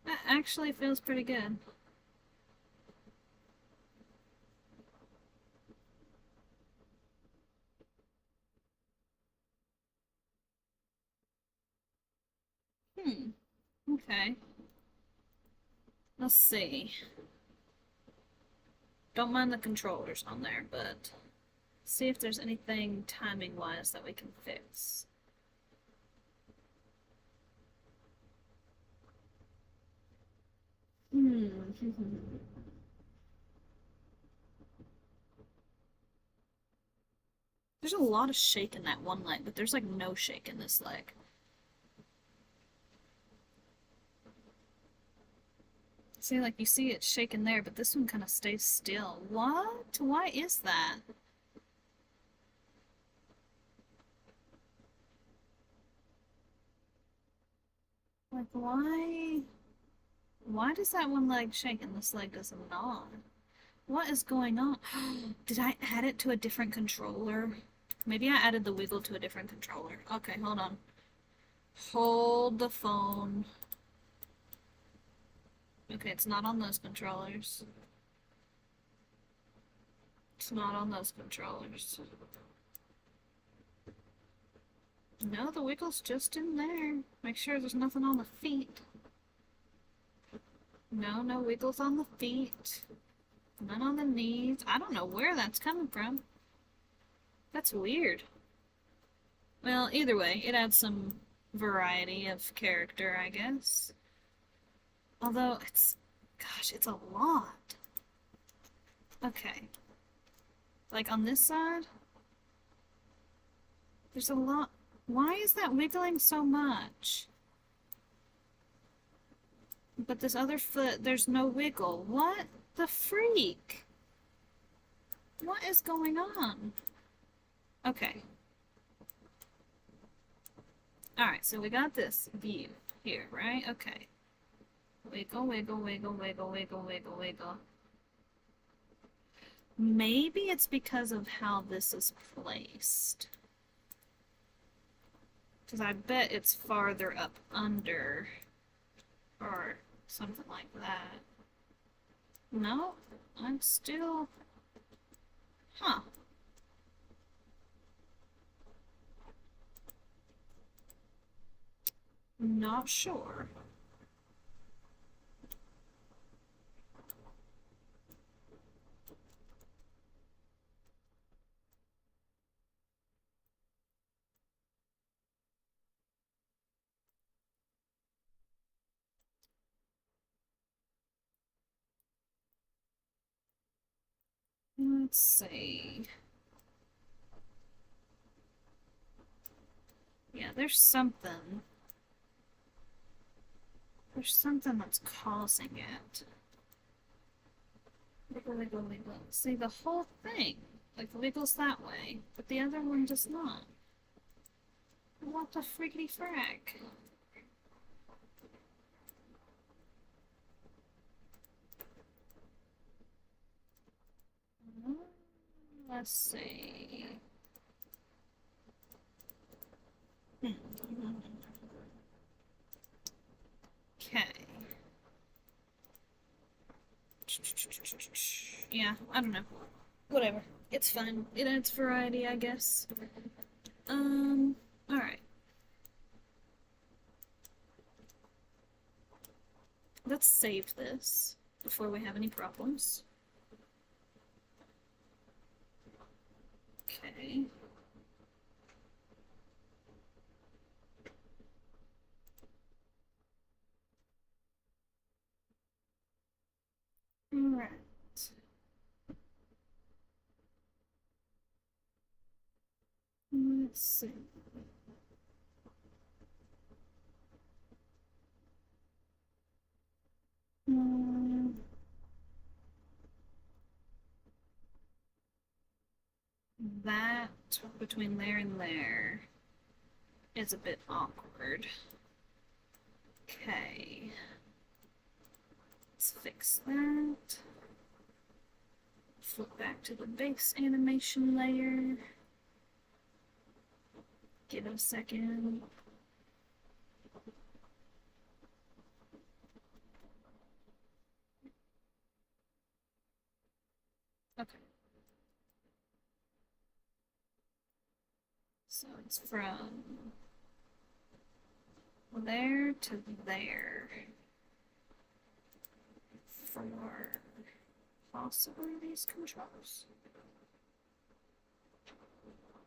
B: That actually feels pretty good. Hmm. Okay. Let's see. Don't mind the controllers on there, but see if there's anything timing-wise that we can fix. Hmm. There's a lot of shake in that one leg, but there's like no shake in this leg. See, like you see it shaking there, but this one kind of stays still. What? Why is that? Like, why? Why does that one leg shake and this leg does not? What is going on? Did I add it to a different controller? Maybe I added the wiggle to a different controller. Okay, hold on. Hold the phone. Okay, it's not on those controllers. It's not on those controllers. No, the wiggle's just in there. Make sure there's nothing on the feet. No, no wiggles on the feet. None on the knees. I don't know where that's coming from. That's weird. Well, either way, it adds some variety of character, I guess. Although, gosh, it's a lot. Okay. Like on this side, there's a lot. Why is that wiggling so much? But this other foot, there's no wiggle. What the freak? What is going on? Okay. Alright, so we got this view here, right? Okay. Wiggle, wiggle, wiggle, wiggle, wiggle, wiggle, wiggle. Maybe it's because of how this is placed. Because I bet it's farther up under. Or something like that. No, I'm still... Huh. Not sure. Let's see. Yeah, there's something. There's something that's causing it. Wiggle, wiggle, wiggle. See, the whole thing, like, wiggles that way, but the other one does not. What the friggity frack? Let's see. Okay. Yeah, I don't know. Whatever. It's fine. It adds variety, I guess. Alright. Let's save this before we have any problems. Okay. Alright. Let's see. that between there and there is a bit awkward. Okay. Let's fix that. Flip back to the base animation layer. Give it a second. Okay. So it's from there to there for possibly these controls.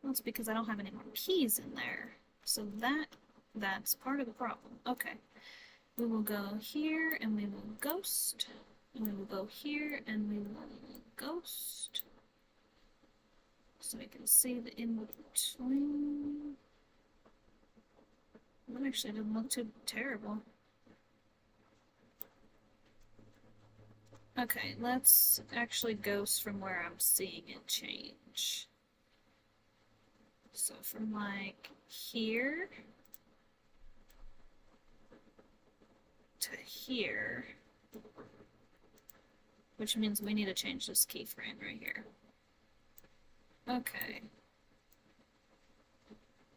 B: Well, it's because I don't have any more keys in there. So that's part of the problem. Okay. We will go here and we will ghost. And we will go here and we will ghost. So we can see the in-between. That actually didn't look too terrible. Okay, let's actually ghost from where I'm seeing it change. So from like here to here, which means we need to change this keyframe right here. Okay.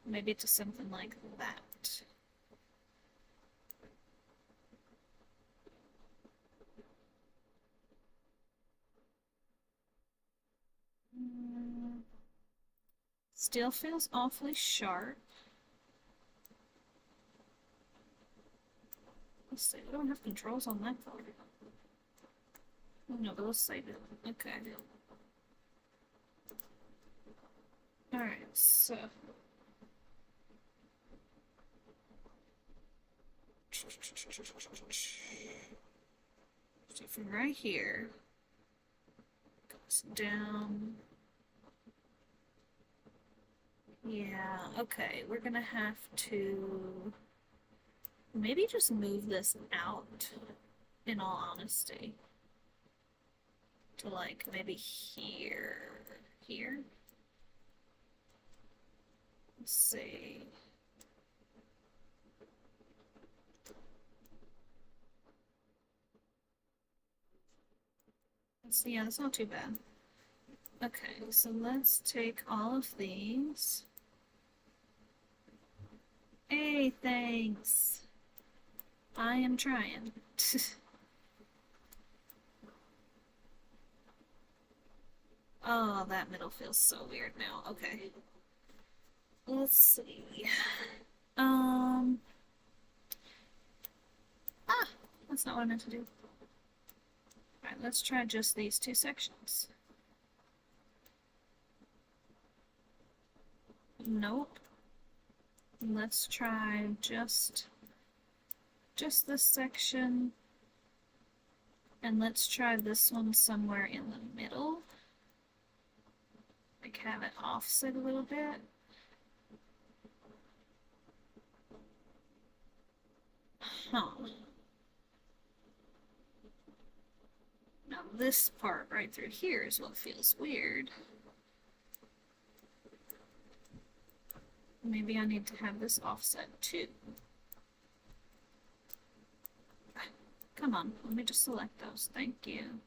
B: Maybe to something like that. Still feels awfully sharp. Let's see, we don't have controls on that part. Oh no, but let's save it. Okay. Alright, so from right here goes down. Yeah, okay, we're gonna have to maybe just move this out, in all honesty, to like maybe here. Let's see. Yeah, that's not too bad. Okay, so let's take all of these. Hey, thanks. I am trying. Oh, that middle feels so weird now. Okay. Let's see. Ah, that's not what I meant to do. Alright, let's try just these two sections. Nope. Let's try just this section. And let's try this one somewhere in the middle. Like have it offset a little bit. Huh. Now this part right through here is what feels weird. Maybe I need to have this offset too. Come on, let me just select those. Thank you.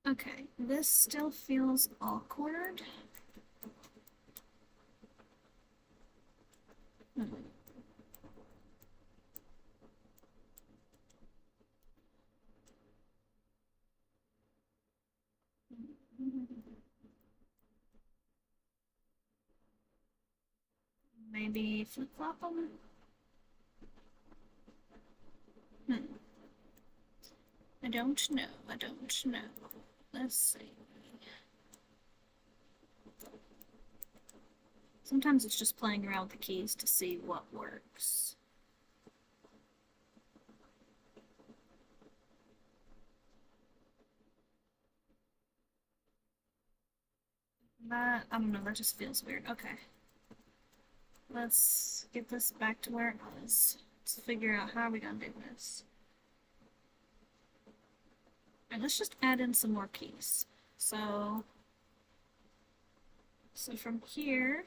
B: Okay, this still feels awkward. Maybe flip-flop them? I don't know. Let's see. Sometimes it's just playing around with the keys to see what works. That, I don't know, that just feels weird. Okay. Let's get this back to where it was. Let's figure out how we're gonna do this. And let's just add in some more keys. So from here,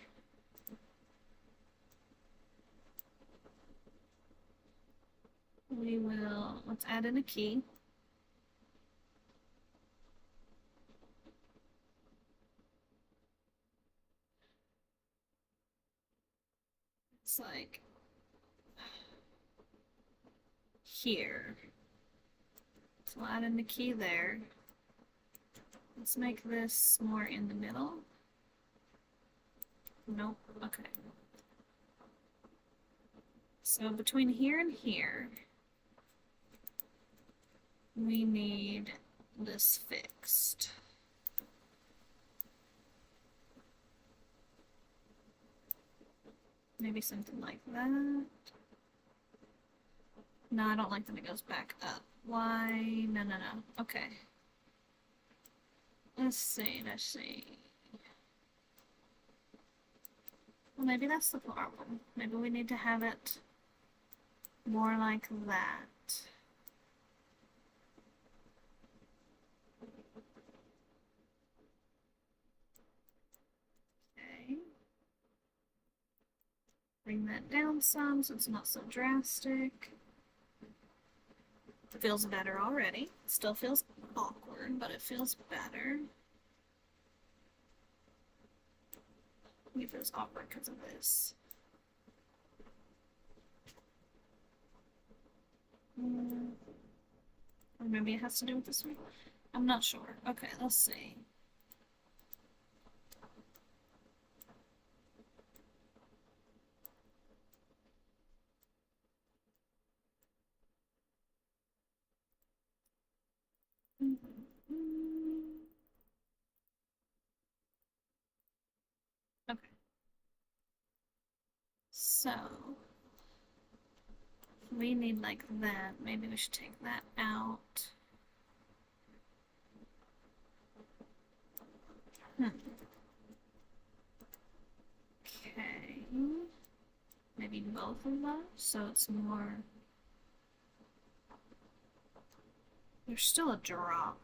B: let's add in a key. It's like here. So we'll add in the key there. Let's make this more in the middle. Nope, okay. So between here and here, we need this fixed. Maybe something like that. No, I don't like that it goes back up. Why? No. Okay. Let's see. Well, maybe that's the problem. Maybe we need to have it more like that. Okay. Bring that down some so it's not so drastic. It feels better already. It still feels awkward, but it feels better. Maybe it feels awkward because of this. Or maybe it has to do with this one. I'm not sure. Okay, let's see. Okay. So, we need like that. Maybe we should take that out. Okay. Maybe both of those, so it's more... There's still a drop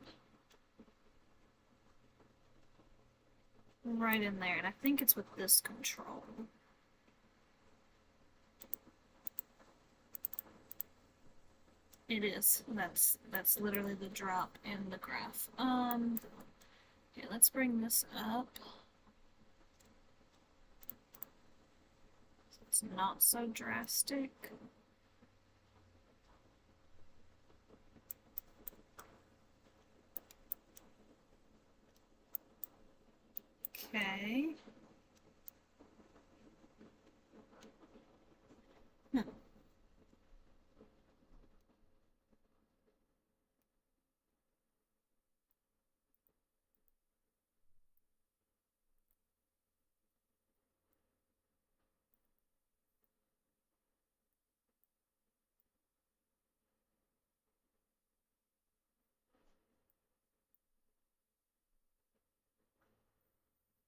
B: right in there, and I think it's with this control. It is. That's literally the drop in the graph. Okay, let's bring this up. So it's not so drastic. Okay.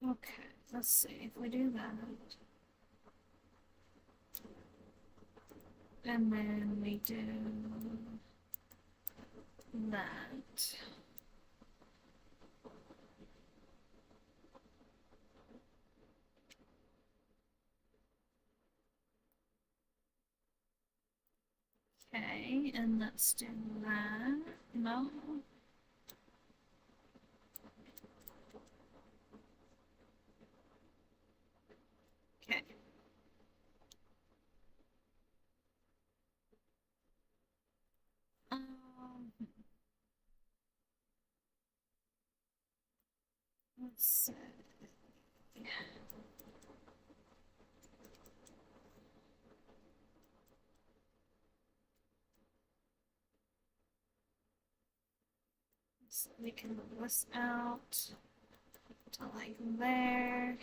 B: Okay, let's see if we do that. And then we do that. Okay, and let's do that. No. Okay. Let's see. So we can move this out to like there.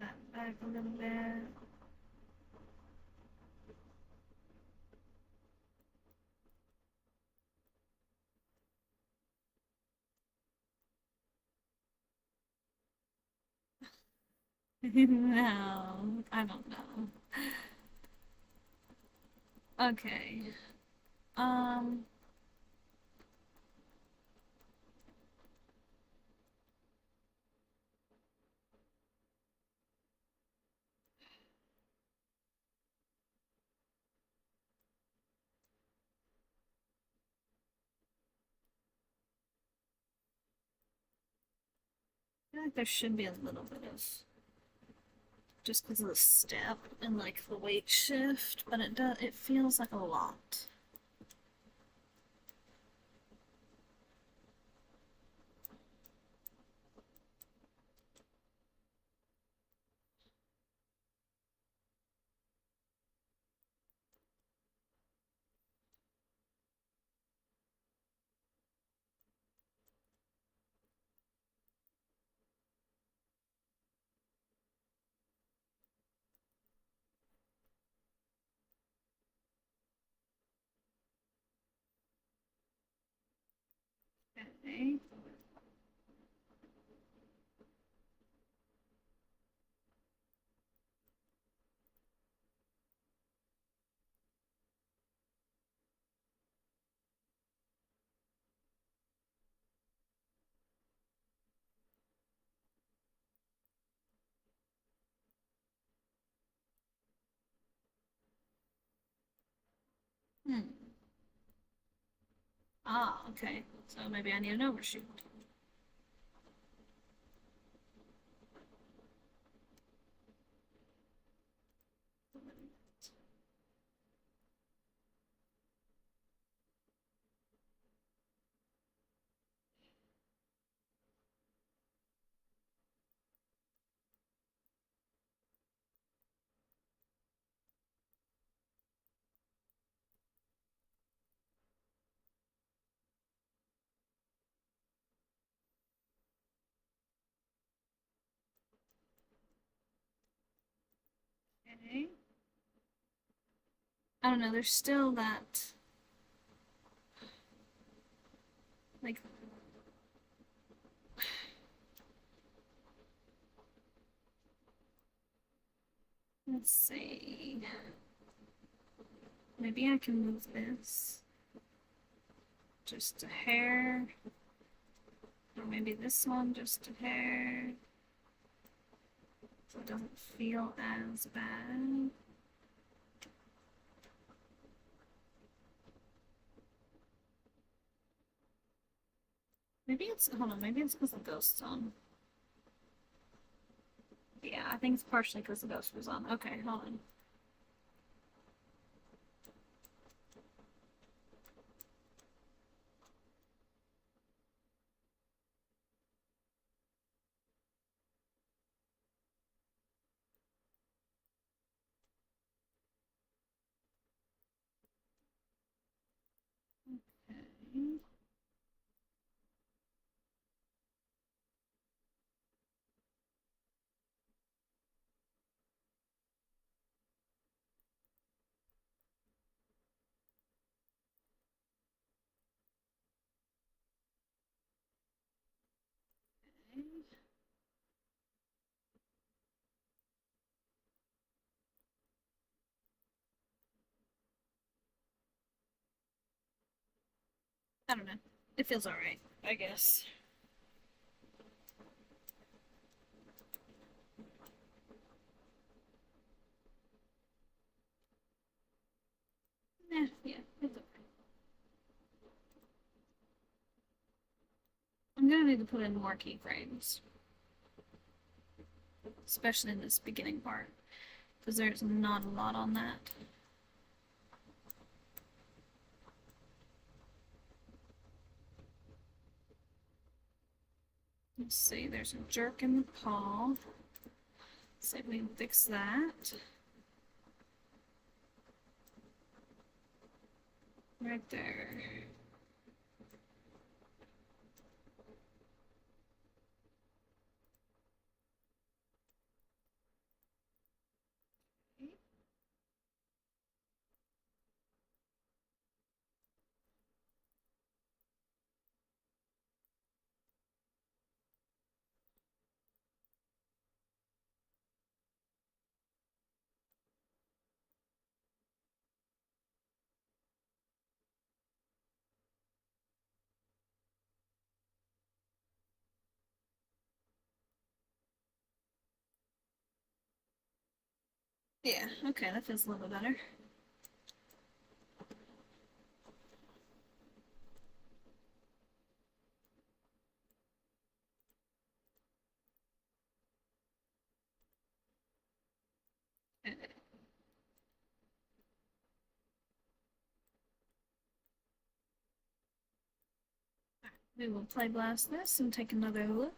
B: That back a little bit. No, I don't know. Okay. Um, I feel like there should be a little bit of just because of the step and like the weight shift, but it feels like a lot. Okay. Hmm. Ah, okay. So maybe I need an overshoot. Okay. I don't know, there's still that like let's see. Maybe I can move this just a hair. Or maybe this one just a hair. So it doesn't feel as bad. Maybe it's, hold on, maybe it's because the ghost's on. Yeah, I think it's partially because the ghost was on. Okay, hold on. Okay. I don't know. It feels alright, I guess. Yeah, it's okay. I'm gonna need to put in more keyframes, especially in this beginning part, because there's not a lot on that. Let's see, there's a jerk in the paw. Let's see if we can fix that. Right there. Yeah, okay, that feels a little bit better. Okay. We will play blast this and take another look.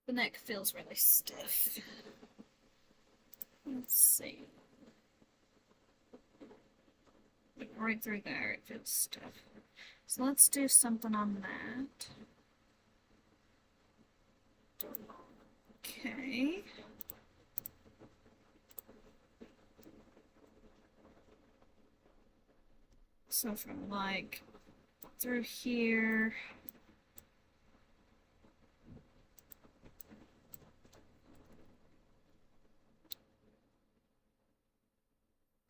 B: The neck feels really stiff. Let's see. Right through there, it feels stiff. So let's do something on that. Okay. So from like through here.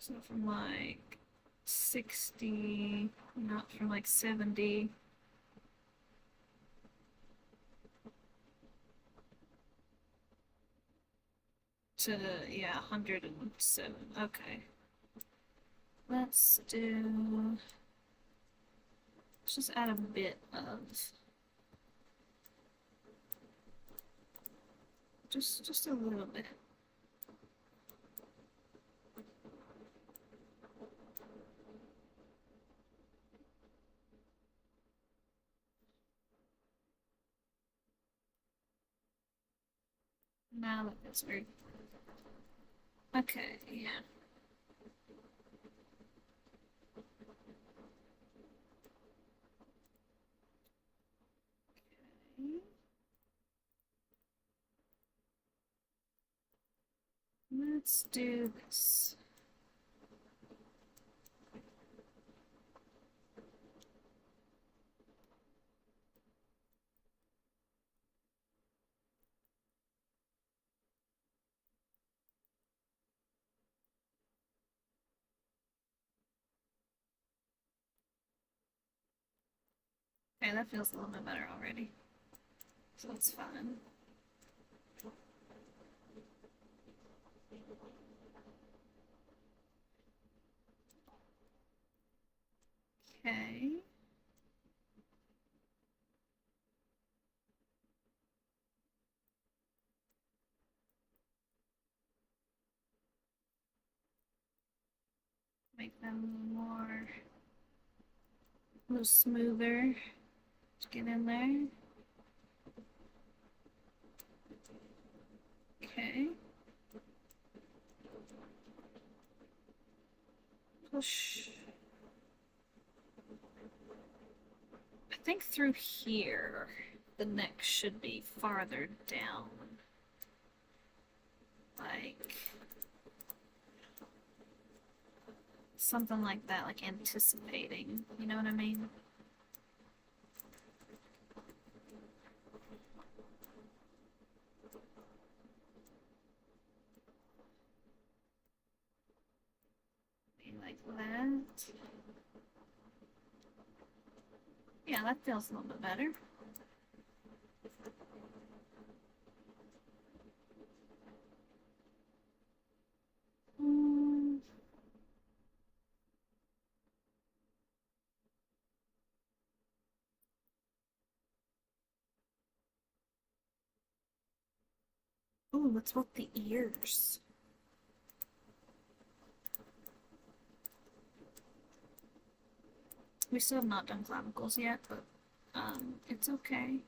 B: So from like 60, not from like 70. To, yeah, 107. Okay. Let's do. Let's just add a bit of. Just a little bit. Now that feels weird. Okay. Let's do this. Okay, that feels a little bit better already. So that's fine. Okay. Make them a little smoother. Just get in there. Okay. Push. I think through here, the neck should be farther down. Like something like that, like anticipating. You know what I mean? Like that. Yeah, that feels a little bit better. Oh, let's work the ears. We still have not done clavicles yet, but it's okay.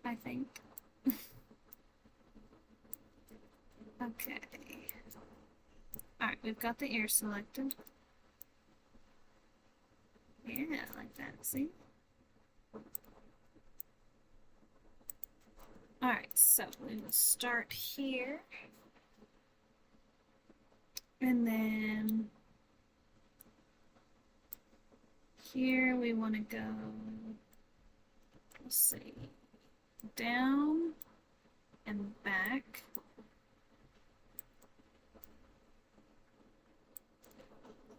B: I think. Okay. Alright, we've got the ear selected. Yeah, like that, see? Alright, so we will start here. And then here we want to go, let's see, down and back.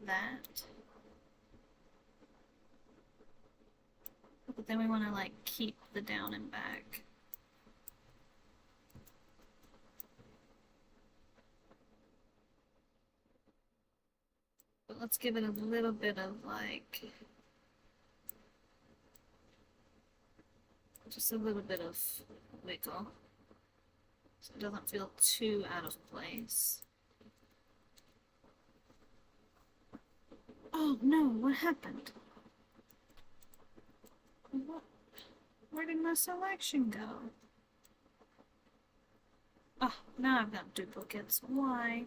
B: That. But then we want to like keep the down and back. But let's give it a little bit of like, just a little bit of wiggle, so it doesn't feel too out of place. Oh no, what happened? What? Where did my selection go? Oh, now I've got duplicates. Why?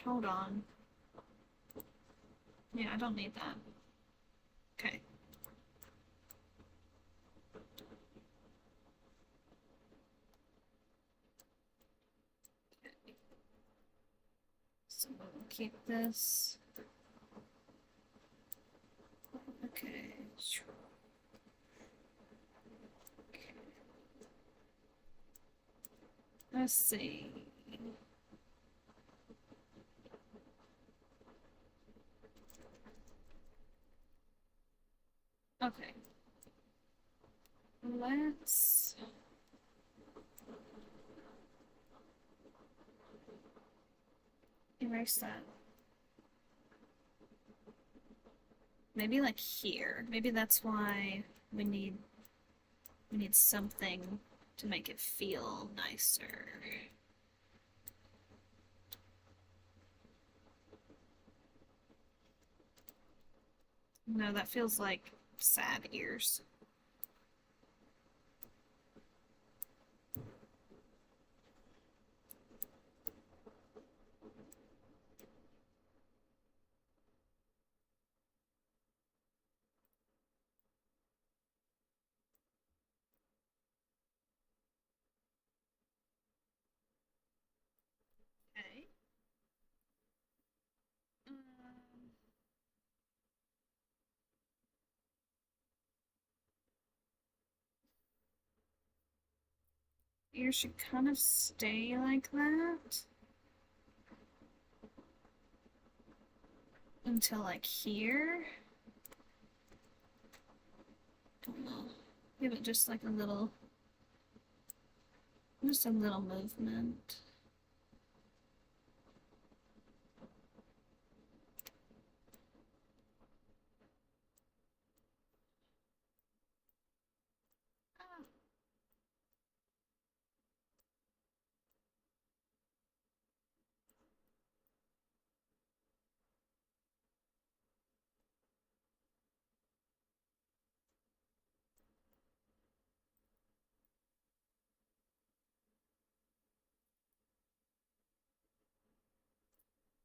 B: Hold on. Yeah, I don't need that. Okay. So we'll keep this. Okay. Let's see. Okay. Let's erase that. Maybe like here. Maybe that's why we need something to make it feel nicer. No, that feels like sad ears. Okay. Ears should kind of stay like that until like here. Give it just like a little movement.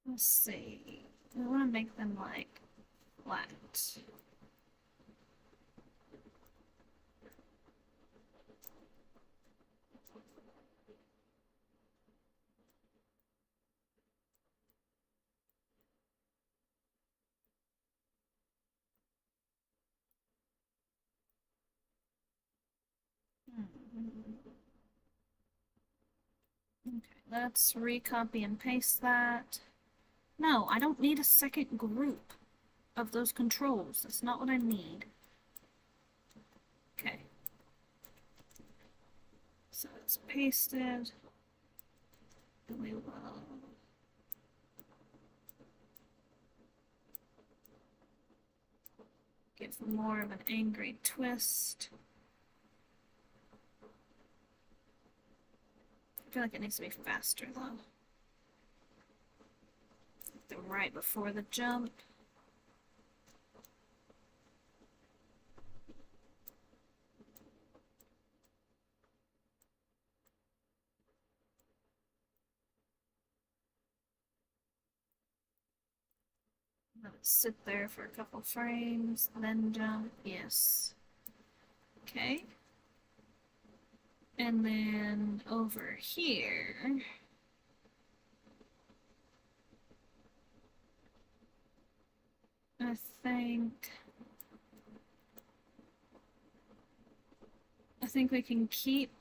B: Let's see. We want to make them like flat. Okay, let's recopy and paste that. No, I don't need a second group of those controls. That's not what I need. Okay. So it's pasted. And we will give more of an angry twist. I feel like it needs to be faster though. Right before the jump. Let it sit there for a couple frames, then jump. Yes. Okay. And then over here, I think we can keep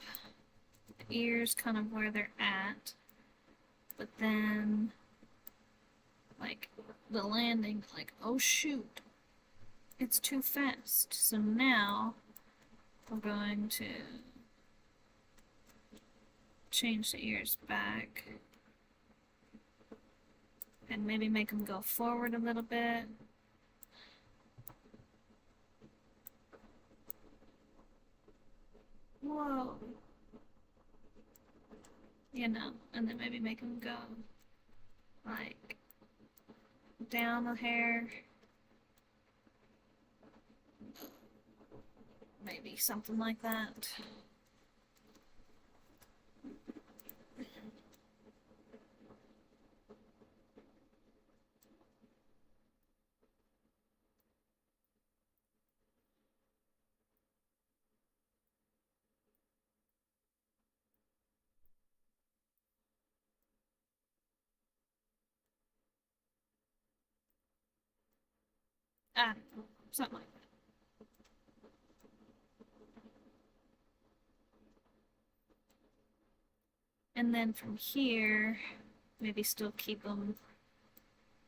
B: the ears kind of where they're at, but then like the landing, like, oh shoot, it's too fast. So now we're going to change the ears back and maybe make them go forward a little bit. Whoa. You know, and then maybe make them go like down the hair. Maybe something like that. I don't know, something like that. And then from here, maybe still keep them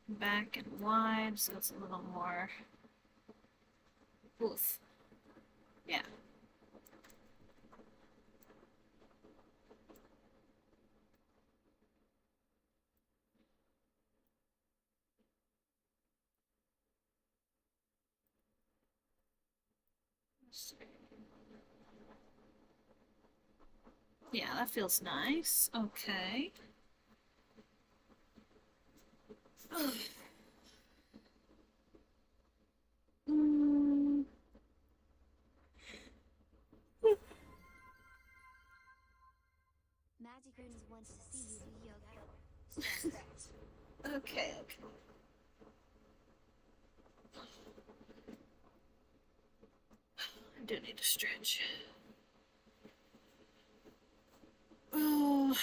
B: back and wide so it's a little more oof. Yeah. Yeah, that feels nice. Okay. Mm.
C: Magic Rooms wants to see you do yoga.
B: Okay, okay. I do need to stretch. Oh.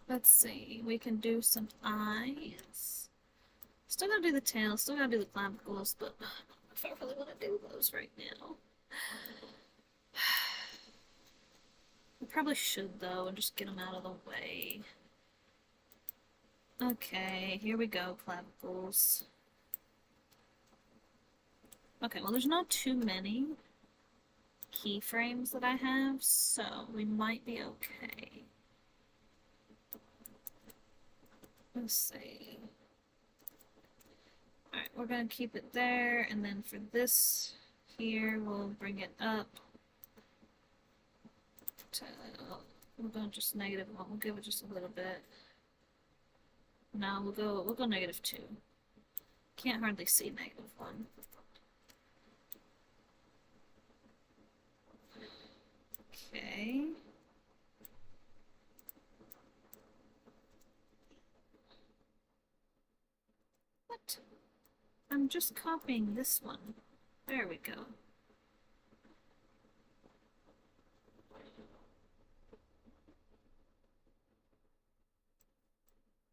B: Let's see. We can do some eyes. Still gotta do the tail, still gotta do the clavicles, but I don't know if I really want to do those right now. I probably should, though, and just get them out of the way. Okay, here we go, clavicles. Okay, well, there's not too many keyframes that I have, so we might be okay. Let's see. Alright, we're gonna keep it there, and then for this here, we'll bring it up to, we're going just -1. We'll give it just a little bit. No, we'll go -2. Can't hardly see -1. Okay. What? I'm just copying this one. There we go.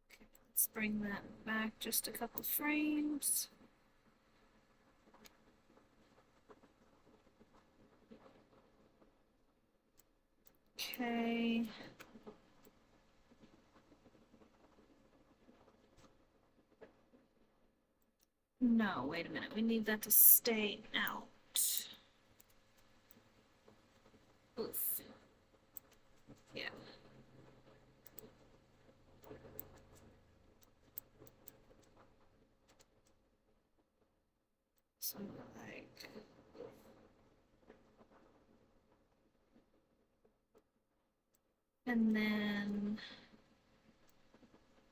B: Okay, let's bring that back just a couple frames. Okay. No, wait a minute. We need that to stay out. Oof. Yeah. So like... And then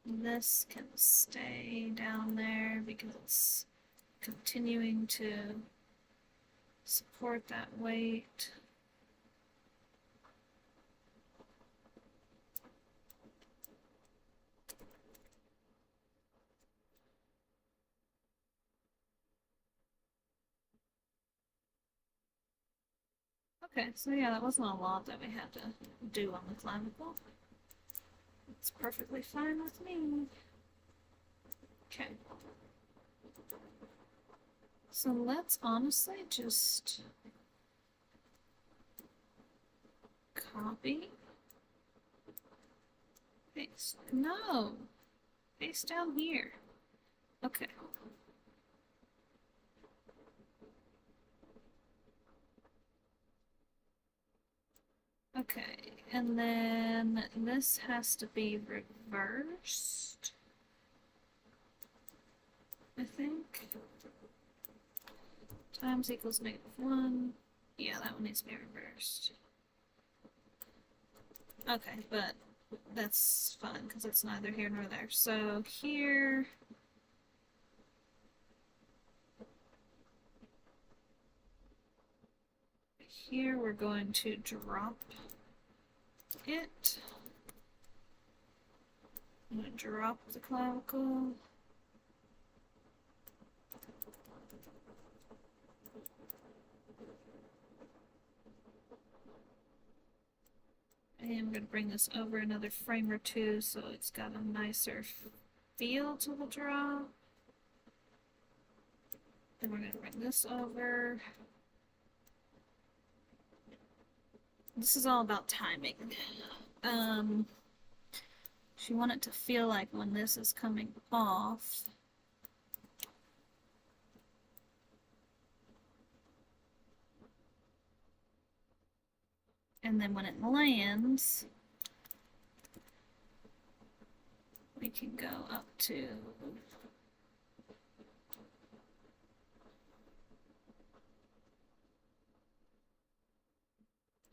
B: this can stay down there because it's continuing to support that weight. Okay, so yeah, that wasn't a lot that we had to do on the clavicle. It's perfectly fine with me. Okay. So let's honestly just copy, paste. No! Paste down here. Okay. Okay, and then this has to be reversed, I think. Times equals -1. Yeah, that one needs to be reversed. Okay, but that's fine because it's neither here nor there. So here, we're going to drop it. I'm going to drop the clavicle. And I'm going to bring this over another frame or two so it's got a nicer feel to the drop. Then we're going to bring this over. This is all about timing. You want it to feel like when this is coming off, and then when it lands, we can go up to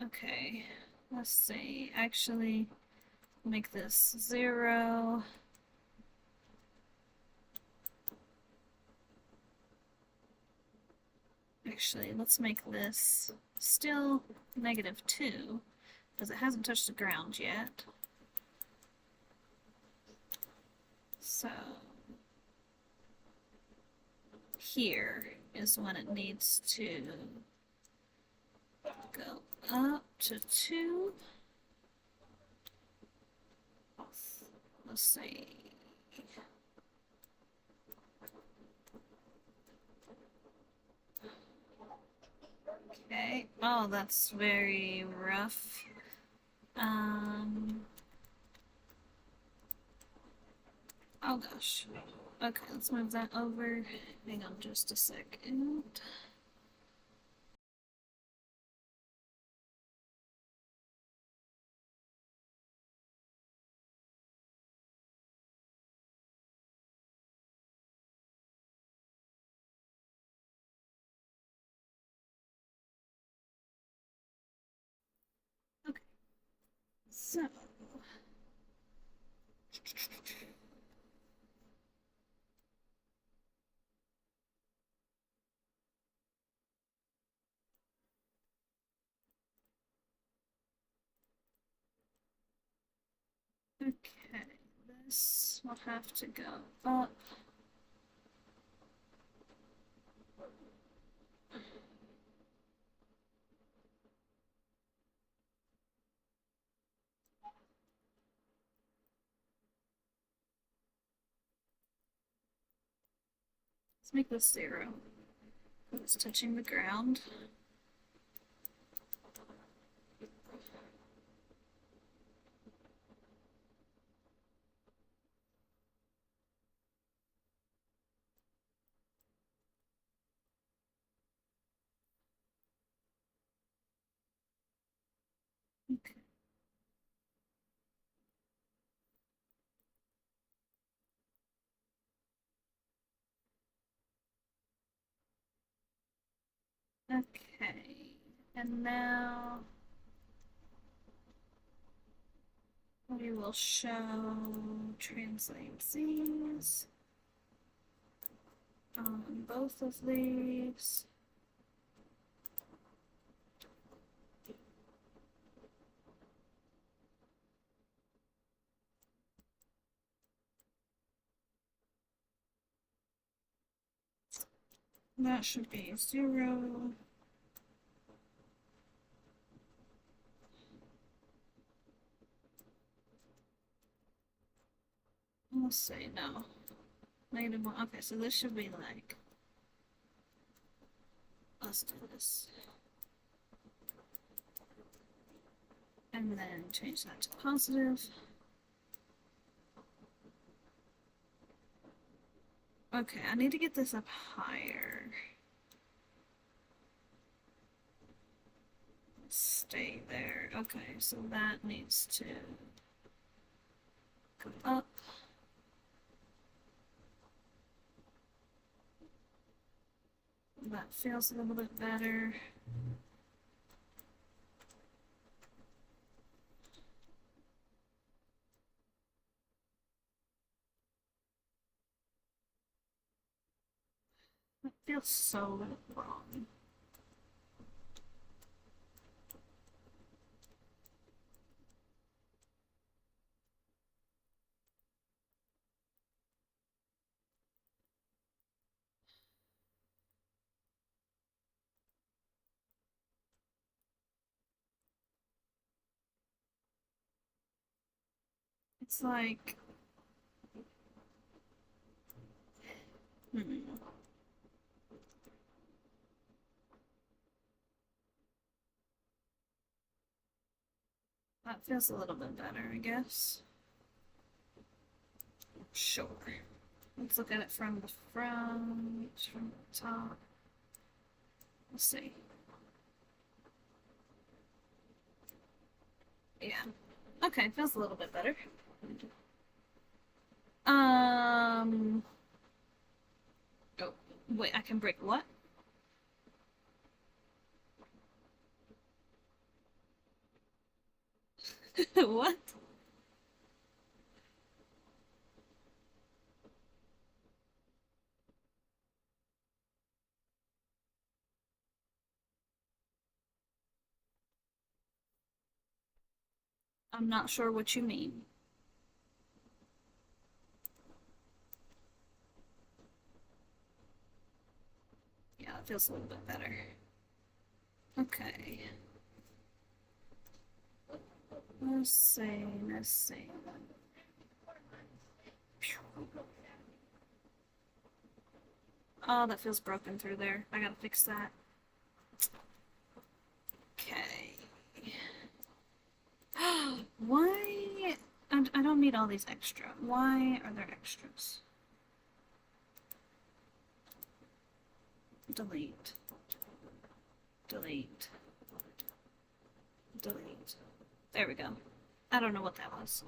B: okay, let's see, actually make this 0. Actually, let's make this still -2 because it hasn't touched the ground yet. So here is when it needs to go up to 2. Let's see. Okay. Oh, that's very rough. Oh gosh. Okay, let's move that over. Hang on just a second. Okay. So okay, this will have to go up. Let's make this 0. It's touching the ground. Okay. Okay, and now we will show translate these on both of these. That should be 0. Let's see, no. -1. Okay, so this should be like. Let's do this. And then change that to positive. Okay, I need to get this up higher. Stay there. Okay, so that needs to go up. That feels a little bit better. That feels so wrong. It's like, that feels a little bit better, I guess. Sure. Let's look at it from the front, from the top. Let's see. Yeah. Okay, feels a little bit better. Oh, wait, I can break what? What? I'm not sure what you mean. Yeah, it feels a little bit better. Okay. Let's see, let's see. Oh, that feels broken through there. I gotta fix that. Okay. Why? I don't need all these extra. Why are there extras? Delete. Delete. Delete. There we go. I don't know what that was.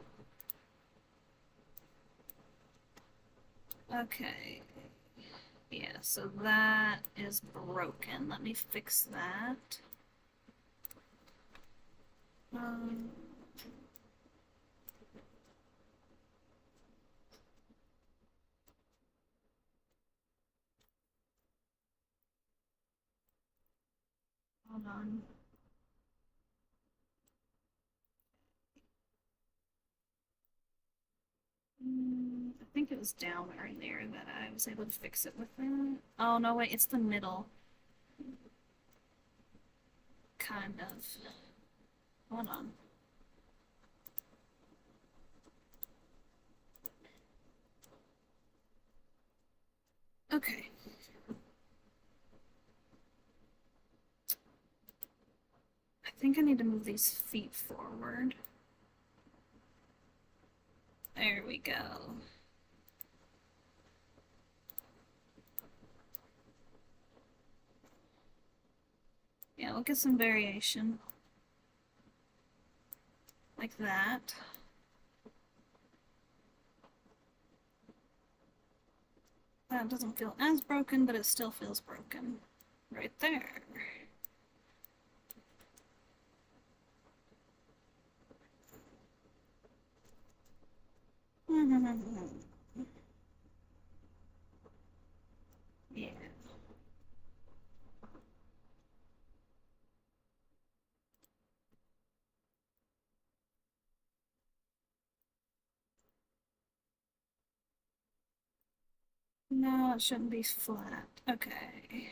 B: Okay. Yeah, so that is broken. Let me fix that. Hold on. I think it was down earlier that I was able to fix it with that. Oh, no, wait, it's the middle. Kind of. Hold on. Okay. I think I need to move these feet forward. There we go. Yeah, we'll get some variation. Like that. That doesn't feel as broken, but it still feels broken. Right there. Yeah. No, it shouldn't be flat. Okay.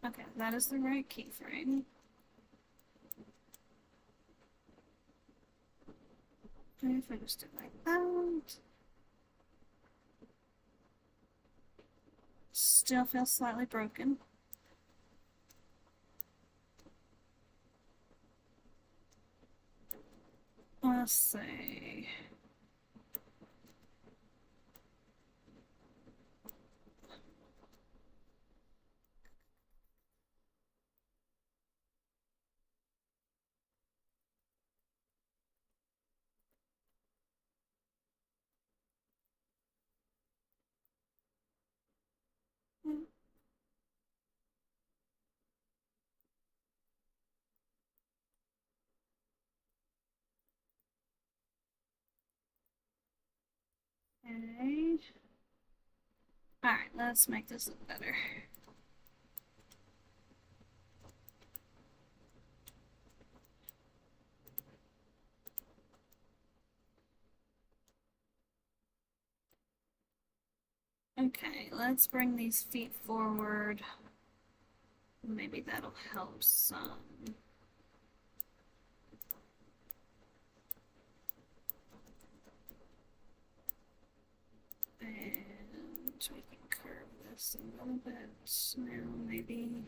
B: Okay, that is the right keyframe. If I just do it like that. Still feels slightly broken. Let's see. Okay. Alright, let's make this look better. Okay, let's bring these feet forward. Maybe that'll help some. And we can curve this a little bit now, maybe.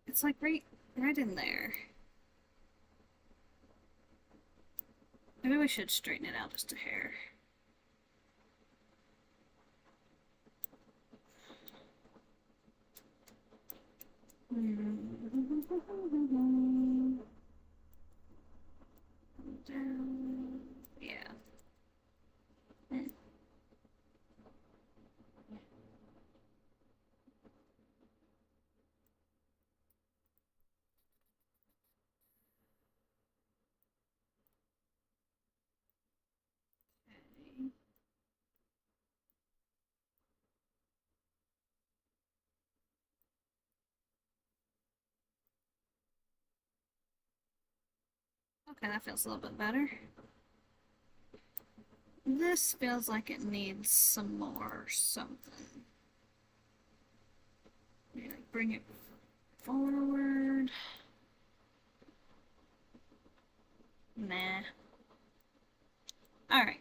B: It's like right in there. Maybe we should straighten it out just a hair. Down. Yeah. Okay, that feels a little bit better. This feels like it needs some more something. Maybe like bring it forward. Nah. Alright.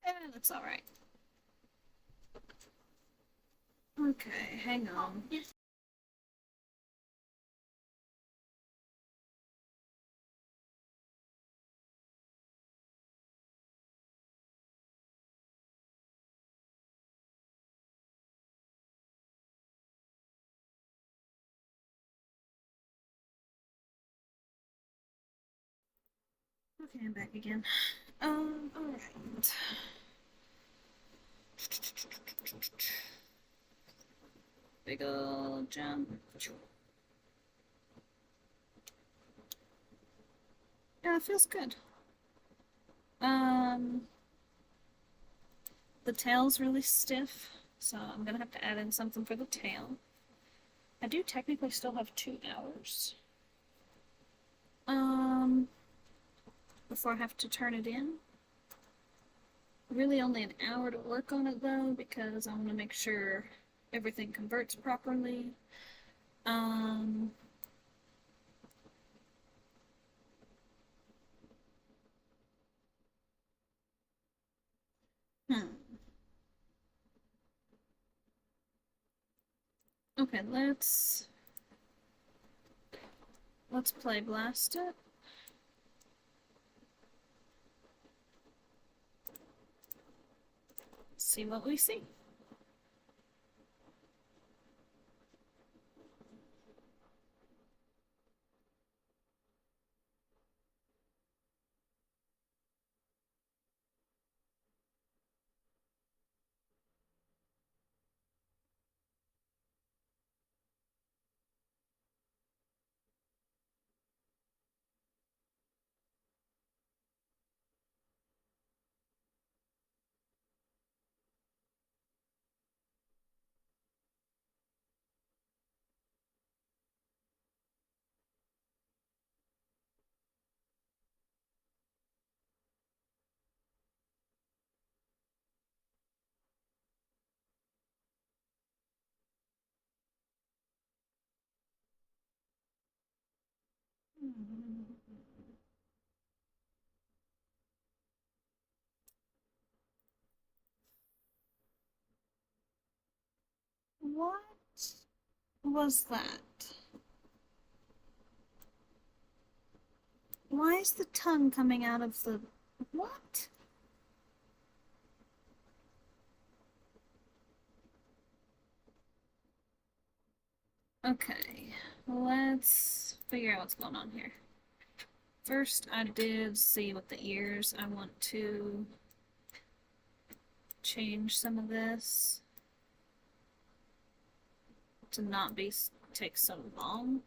B: Yeah, that's alright. Okay, hang on. Okay, I'm back again. Alright. Big ol' jump. Yeah, it feels good. The tail's really stiff, so I'm gonna have to add in something for the tail. I do technically still have 2 hours. Before I have to turn it in. Really only an hour to work on it though, because I want to make sure everything converts properly. Okay, let's play blast it. See what we see. What was that? Why is the tongue coming out of the... What? Okay, let's figure out what's going on here. First, I did see with the ears. I want to change some of this to not take so long.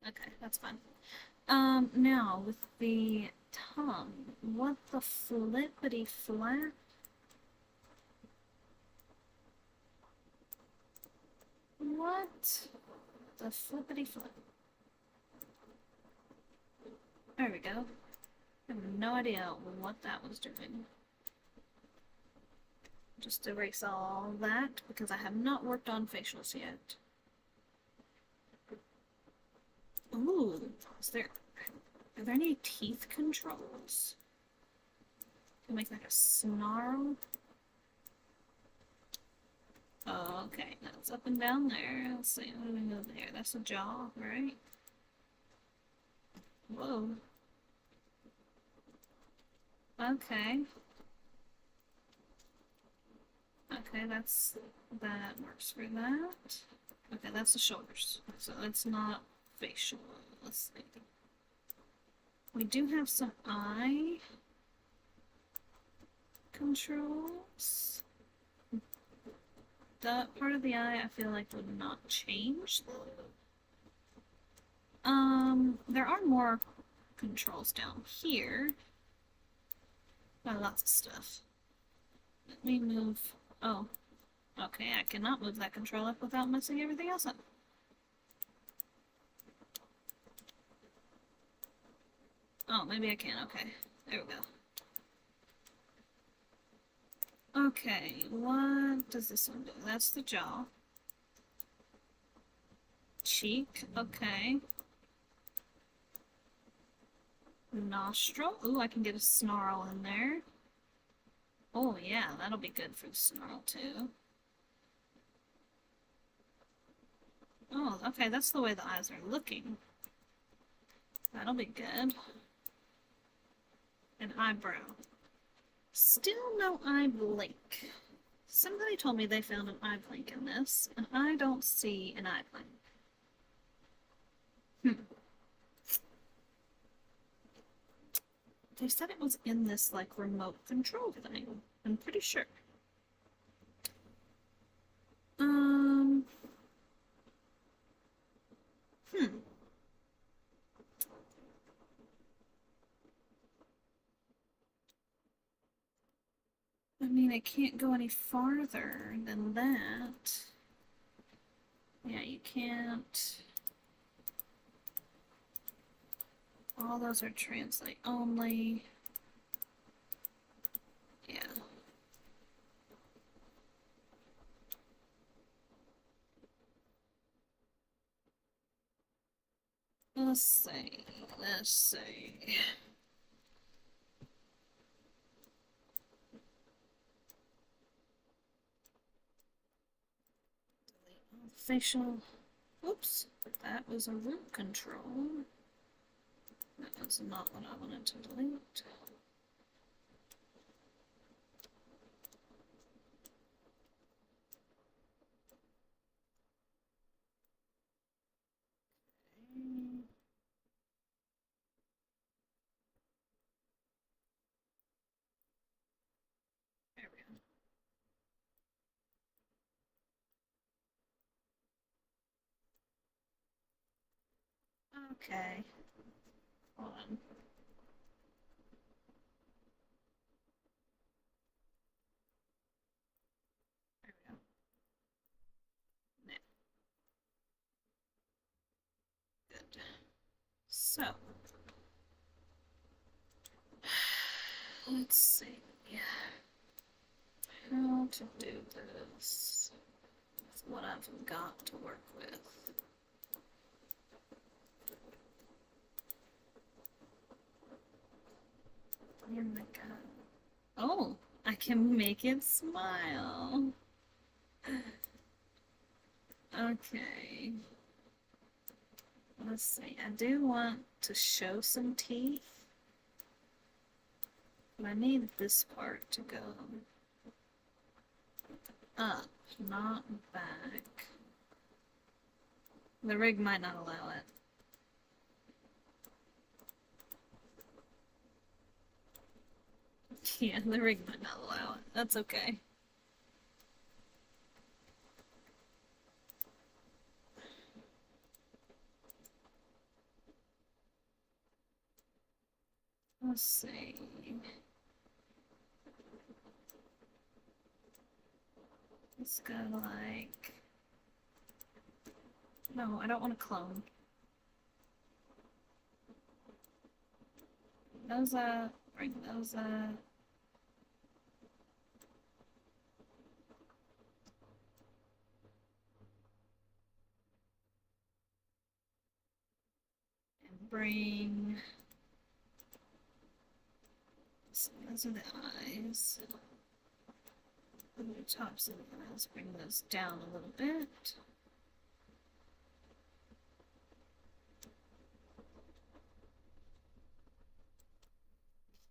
B: Okay, that's fine. Now with the tongue, what the flippity flap? What the flippity flip? There we go. I have no idea what that was doing. Just erase all that because I have not worked on facials yet. Ooh, are there any teeth controls? To make like a snarl? Oh, okay, that's up and down there. Let's see, what do we move there? That's a jaw, right? Whoa. Okay. Okay, that works for that. Okay, that's the shoulders. So it's not facial. Let's see. We do have some eye controls. That part of the eye I feel like would not change though. There are more controls down here. Got lots of stuff. Let me move. Oh, okay, I cannot move that control up without messing everything else up. Oh, maybe I can. Okay, there we go. Okay, what does this one do? That's the jaw. Cheek, okay. Nostril. Ooh, I can get a snarl in there. Oh yeah, that'll be good for the snarl too. Oh, okay, that's the way the eyes are looking. That'll be good. An eyebrow. Still no eye blink. Somebody told me they found an eye blink in this, and I don't see an eye blink. They said it was in this, like, remote control thing. I'm pretty sure. I mean, I can't go any farther than that. Yeah, you can't. All those are translate only. Yeah. Let's see. Let's see. Facial. Oops. That was a root control. That was not what I wanted to delete. There we go. Okay. Hold on. There we go. Now. Good. So. Let's see. How to do this. That's what I've got to work with. In the go. Oh, I can make it smile. Okay. Let's see. I do want to show some teeth. But I need this part to go up, not back. The rig might not allow it. Yeah, the rig might not allow it. That's okay. Let's see. Let's go like... No, I don't want to clone. Those up, bring those up. And bring... So those are the eyes. The tops of the eyes, bring those down a little bit.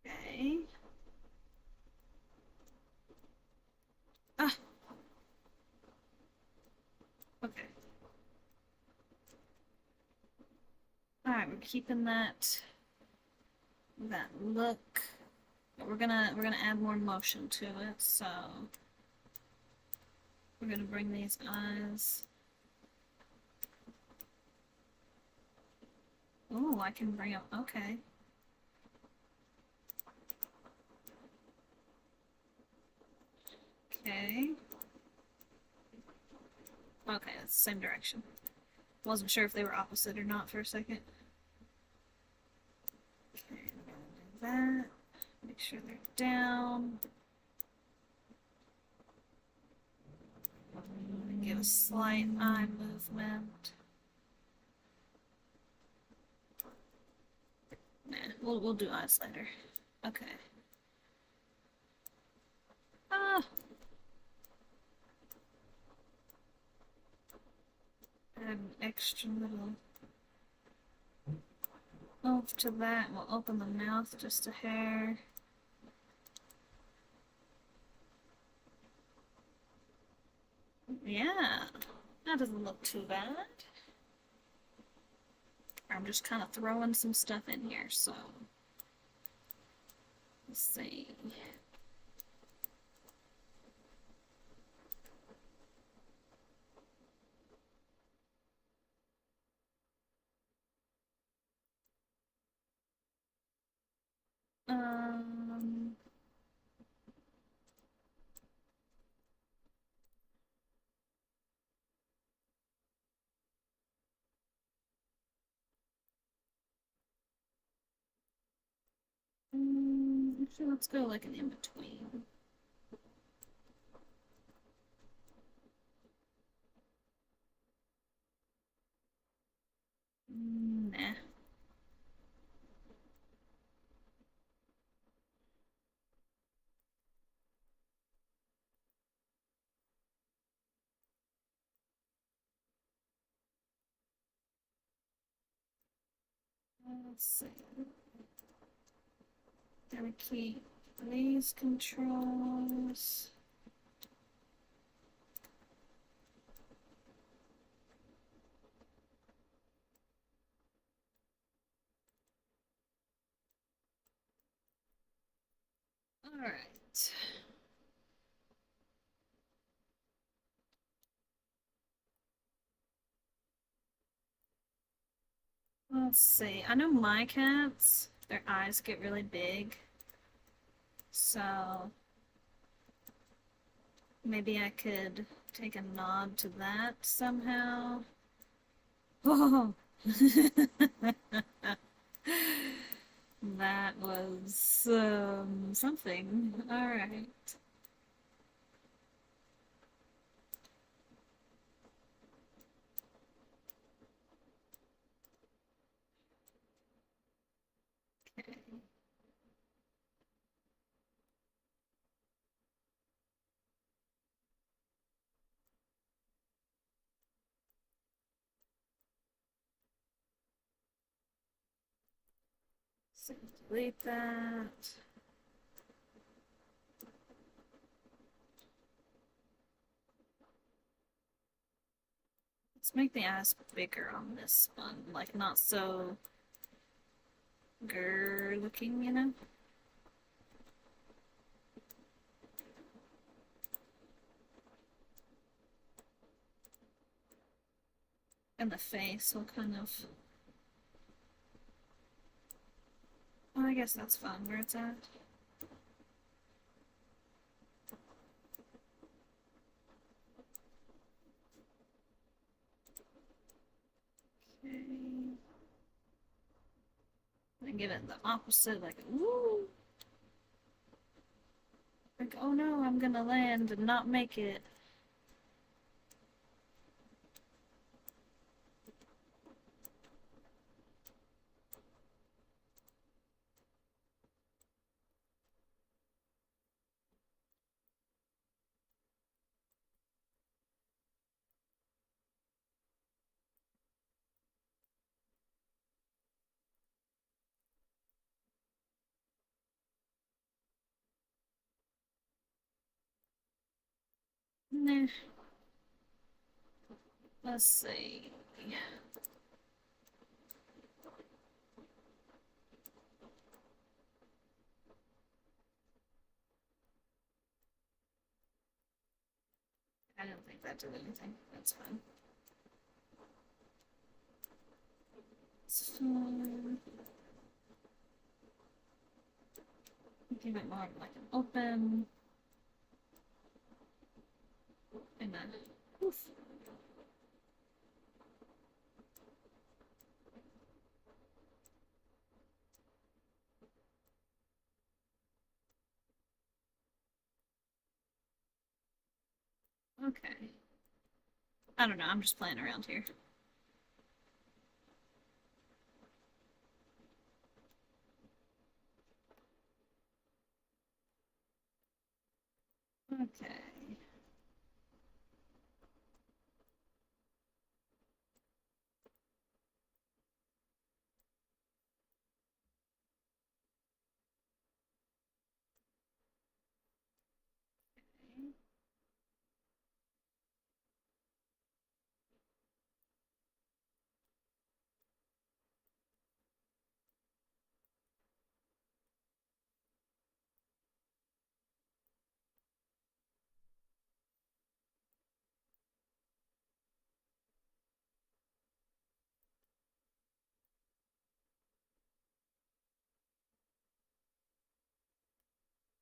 B: Okay. Ah! Okay. Alright, we're keeping that look. But we're gonna add more motion to it, so we're gonna bring these eyes. Oh, I can bring up, okay. Okay. Okay, that's the same direction. Wasn't sure if they were opposite or not for a second. Okay, I'm gonna do that. Make sure they're down. Give a slight eye movement. Nah, we'll do eyes later. Okay. Ah. Add an extra little oomph to that. We'll open the mouth just a hair. Yeah, that doesn't look too bad. I'm just kind of throwing some stuff in here, so let's see. Um, Actually, let's go like an in-between. Nah. Let's see. Gotta keep these controls. All right. Let's see. I know my cats, their eyes get really big. So maybe I could take a nod to that somehow. Oh! That was something. Alright. Okay. So delete that. Let's make the eyes bigger on this one, like not so grr looking, you know? And the face will kind of... Well, I guess that's fine where it's at. Okay. And give it the opposite, like, woo! Like, oh no, I'm gonna land and not make it. Nah. Let's see. I don't think that did anything. That's fine. It's fine. Give it more of like an open. And then poof. Okay. I don't know, I'm just playing around here. Okay.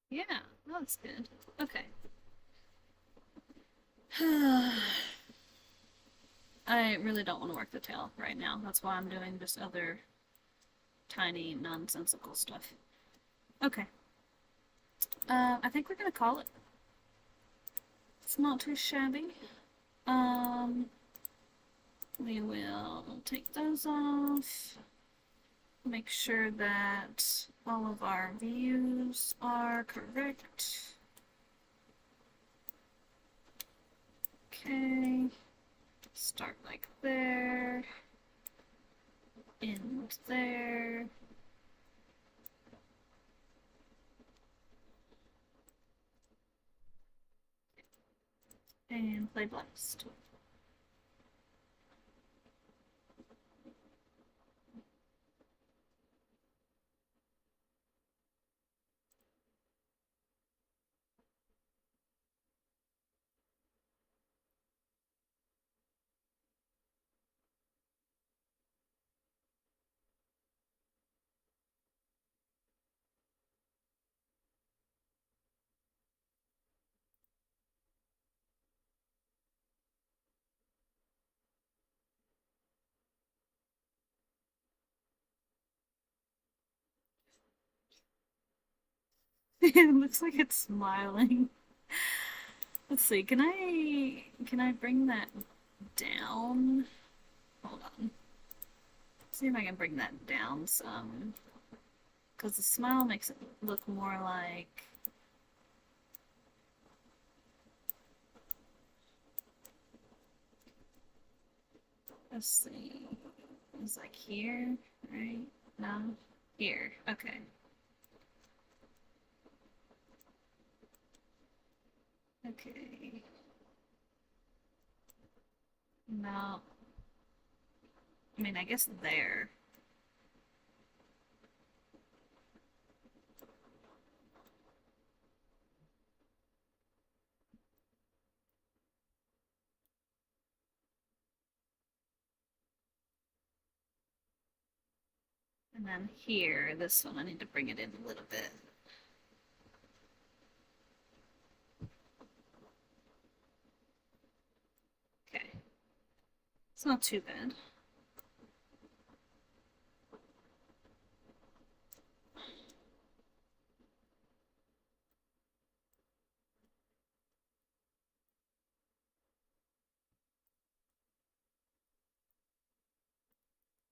B: Yeah, that's good. Okay. I really don't want to work the tail right now. That's why I'm doing this other tiny nonsensical stuff. Okay. I think we're gonna call it. It's not too shabby. We will take those off. Make sure that all of our views are correct. Okay. Start like there. End there. And play blast. It looks like it's smiling. Let's see, can I bring that down? Hold on. See if I can bring that down some. Because the smile makes it look more like... Let's see. It's like here, right? No? Here, okay. Okay. No. I mean, I guess there. And then here, this one, I need to bring it in a little bit. Okay. It's not too bad.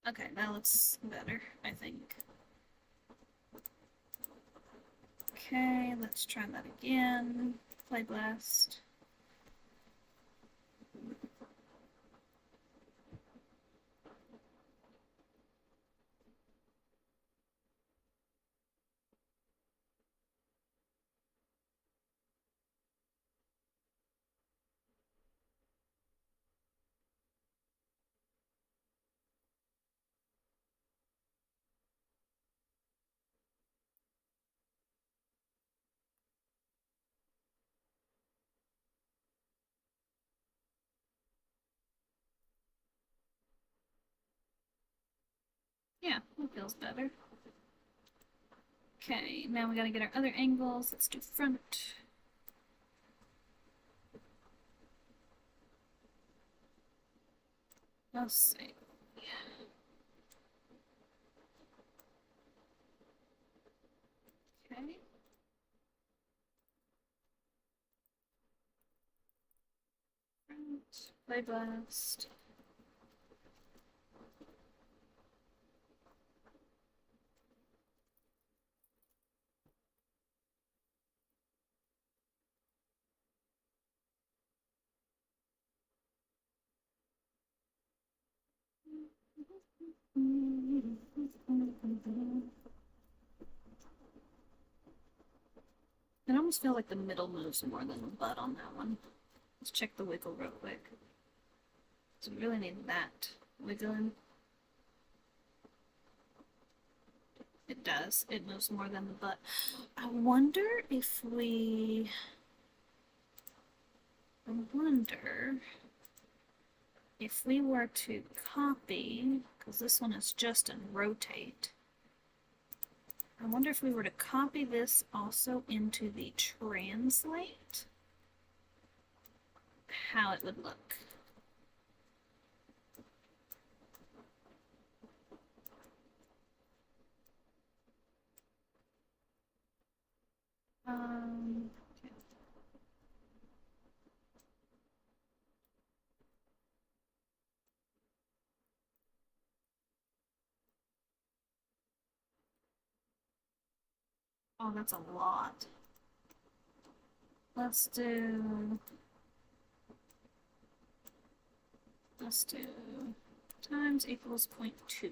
B: Okay, that looks better, I think. Okay, let's try that again. Play blast. Yeah, that feels better. Okay, now we gotta get our other angles. Let's do front. Let's see. Okay. Front. Play blast. It almost feels like the middle moves more than the butt on that one. Let's check the wiggle real quick. So we really need that wiggling. It does. It moves more than the butt. I wonder if we... I wonder if we were to copy, because this one is just in rotate. I wonder if we were to copy this also into the translate, how it would look. Okay. Oh, that's a lot. Let's do times equals 0.2.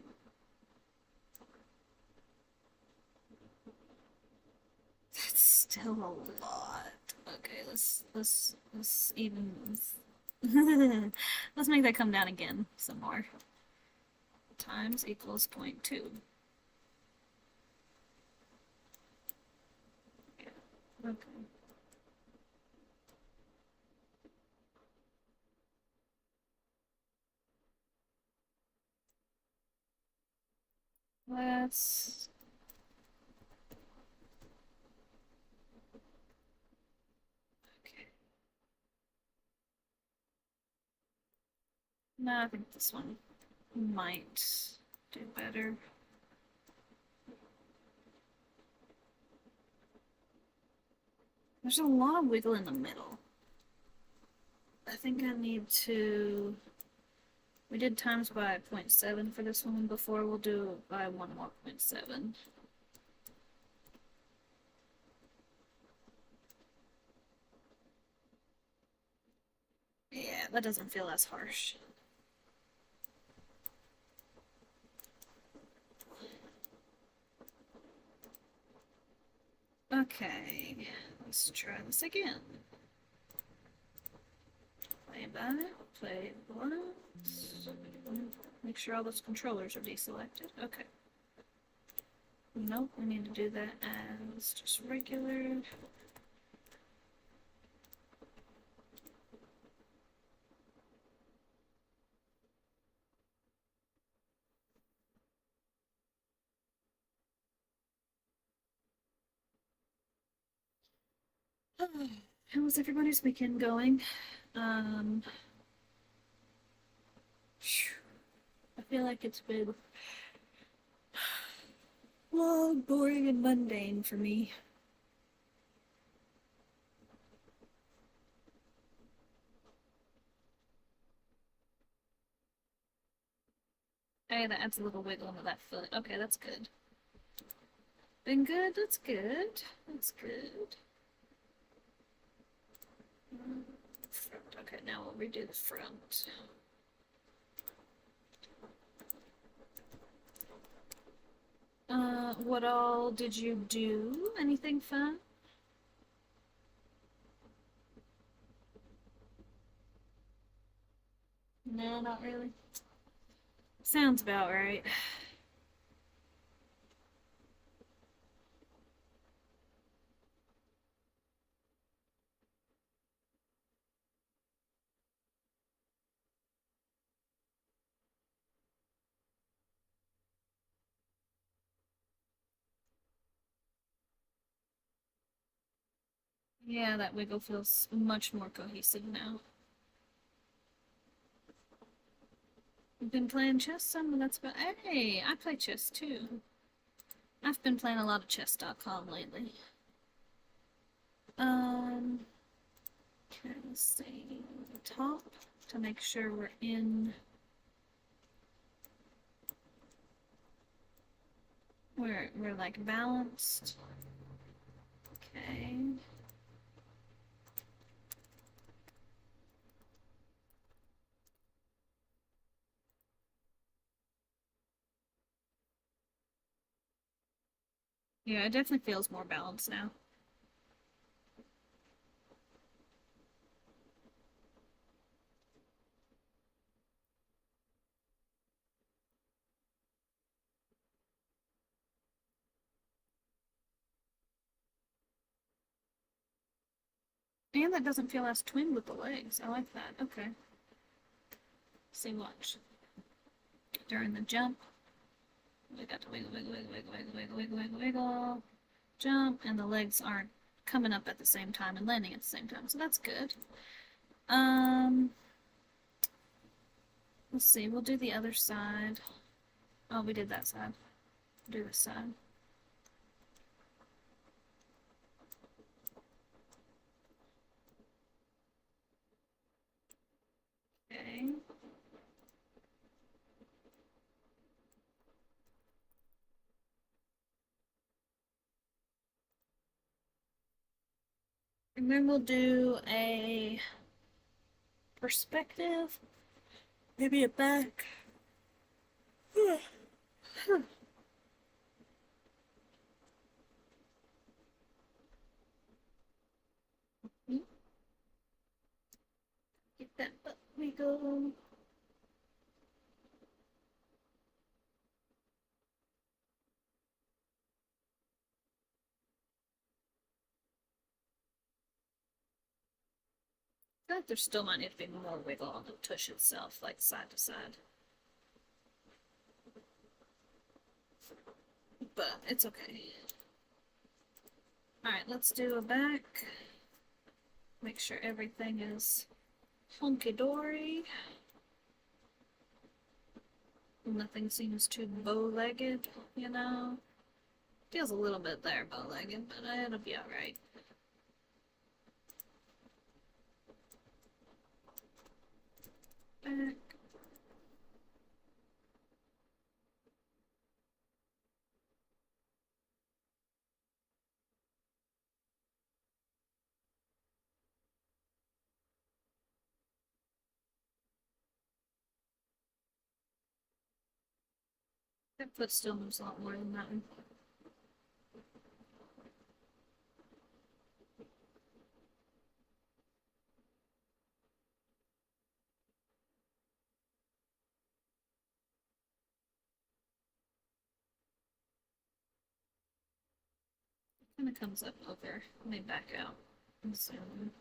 B: That's still a lot. Okay, let's even let's make that come down again some more. Times equals 0.2. Yeah. Okay. Let's okay. No, I think this one might do better. There's a lot of wiggle in the middle. I think I need to... We did times by 0.7 for this one before. We'll do by one more 0.7. Yeah, that doesn't feel as harsh. Okay, let's try this again. Play back, play once. Make sure all those controllers are deselected. Okay. Nope, we need to do that as just regular. How was everybody's weekend going? I feel like it's been long, boring, and mundane for me. Hey, that adds a little wiggle into that foot. Okay, that's good. Been good? That's good. That's good. Front. Okay, now we'll redo the front. What all did you do? Anything fun? No, not really. Sounds about right. Yeah, that wiggle feels much more cohesive now. You've been playing chess some? That's about. Hey, I play chess too. I've been playing a lot of chess.com lately. Okay, let's see the top to make sure we're in. We're like balanced. Okay. Yeah, it definitely feels more balanced now. And that doesn't feel as twinned with the legs. I like that. Okay. See, watch. During the jump, we got to wiggle, wiggle, wiggle, wiggle, wiggle, wiggle, wiggle, wiggle, wiggle, jump, and the legs aren't coming up at the same time and landing at the same time, so that's good. Let's see, we'll do the other side. Oh, we did that side. Do this side. Okay. And then we'll do a perspective, maybe a back. Get that butt wiggle. I feel like there still might need to be more wiggle on the tush itself, like side to side. But it's okay. Alright, let's do a back. Make sure everything is hunky-dory. Nothing seems too bow-legged, you know? Feels a little bit there bow-legged, but it'll be alright. Back. That foot still moves a lot more than that one. kind of comes up over. Let me back out and zoom.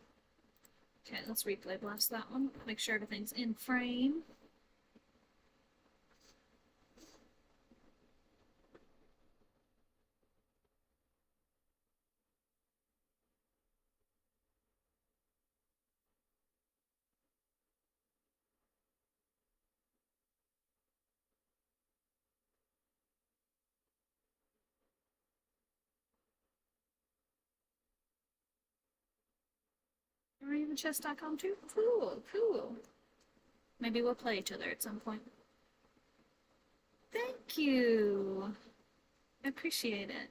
B: Okay, let's replay blast that one. Make sure everything's in frame. Or even chess.com too? Cool, cool. Maybe we'll play each other at some point. Thank you. I appreciate it.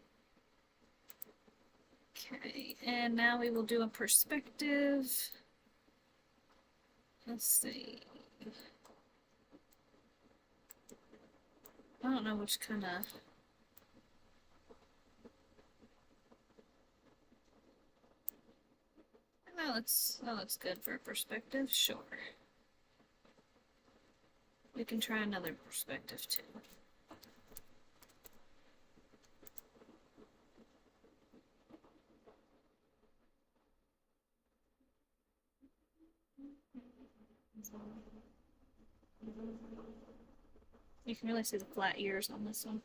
B: Okay, and now we will do a perspective. Let's see. I don't know which kind of... That looks good for a perspective, sure. We can try another perspective too. You can really see the flat ears on this one.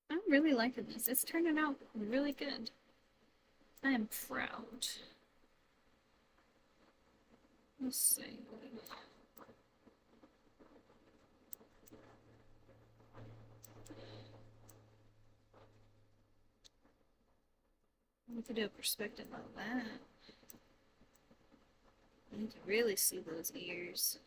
B: I'm really liking this. It's turning out really good. I am proud. Let's see. We could do a perspective like that. You can really see those ears.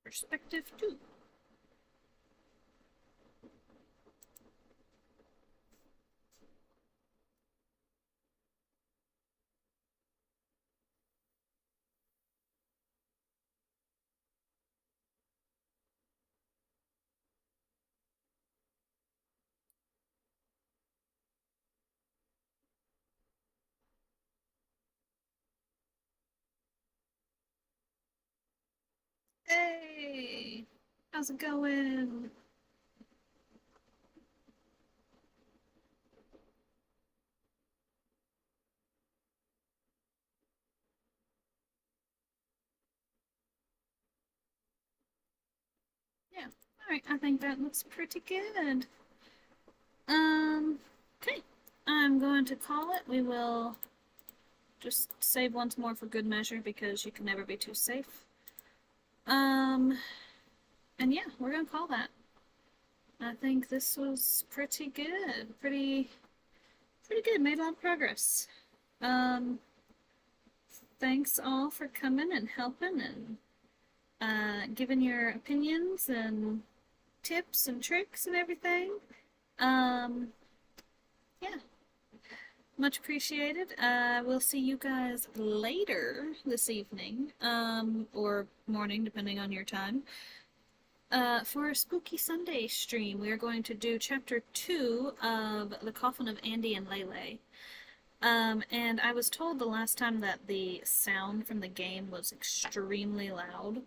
B: Perspective 2. Hey! How's it going? Yeah, alright, I think that looks pretty good. Okay. I'm going to call it. We will just save once more for good measure because you can never be too safe. And yeah, we're gonna call that. I think this was pretty good. Pretty good. Made a lot of progress. Thanks all for coming and helping and giving your opinions and tips and tricks and everything. Yeah. Much appreciated. We'll see you guys later this evening, or morning, depending on your time, for a Spooky Sunday stream. We are going to do Chapter 2 of The Coffin of Andy and Lele. And I was told the last time that the sound from the game was extremely loud.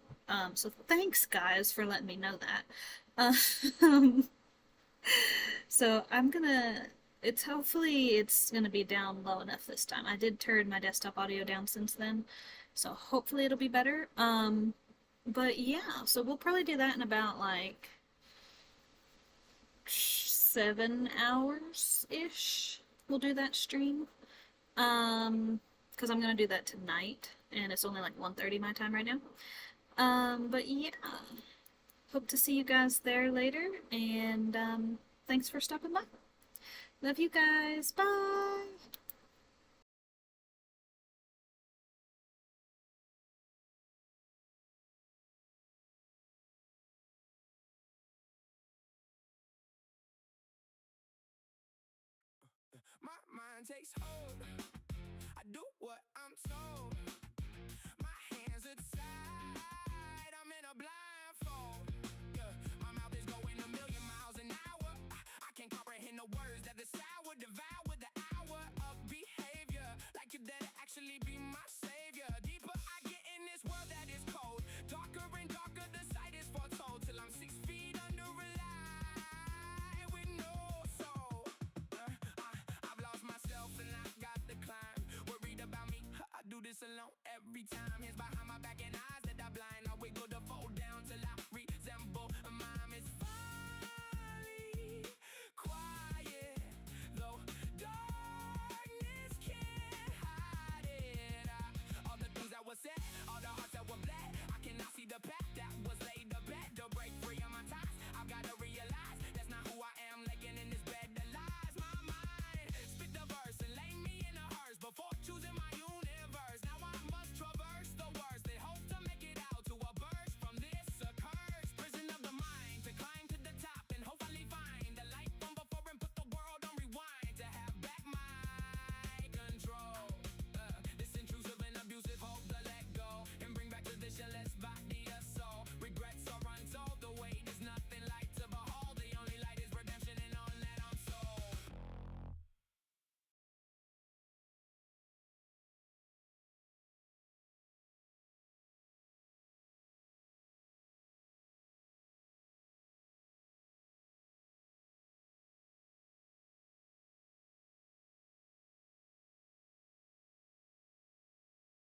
B: So thanks, guys, for letting me know that. So I'm gonna... hopefully it's gonna be down low enough this time. I did turn my desktop audio down since then, so hopefully it'll be better. But yeah, so we'll probably do that in about like 7 hours-ish. We'll do that stream. Because I'm gonna do that tonight, and it's only like 1:30 my time right now. But yeah, hope to see you guys there later, and thanks for stopping by. Love you guys. Bye.
A: My mind takes hold. I do what I'm told. My hands are tied. I'm in a blindfold. Yeah, my mouth is going a million miles an hour. I can't comprehend the words that the sour devour the hour of behavior. Like you're there to actually be my savior. Deeper I get in this world that is cold. Darker and darker the sight is foretold. Till I'm 6 feet under a lie with no soul. I've lost myself and I've got to climb. Worried about me, I do this alone every time.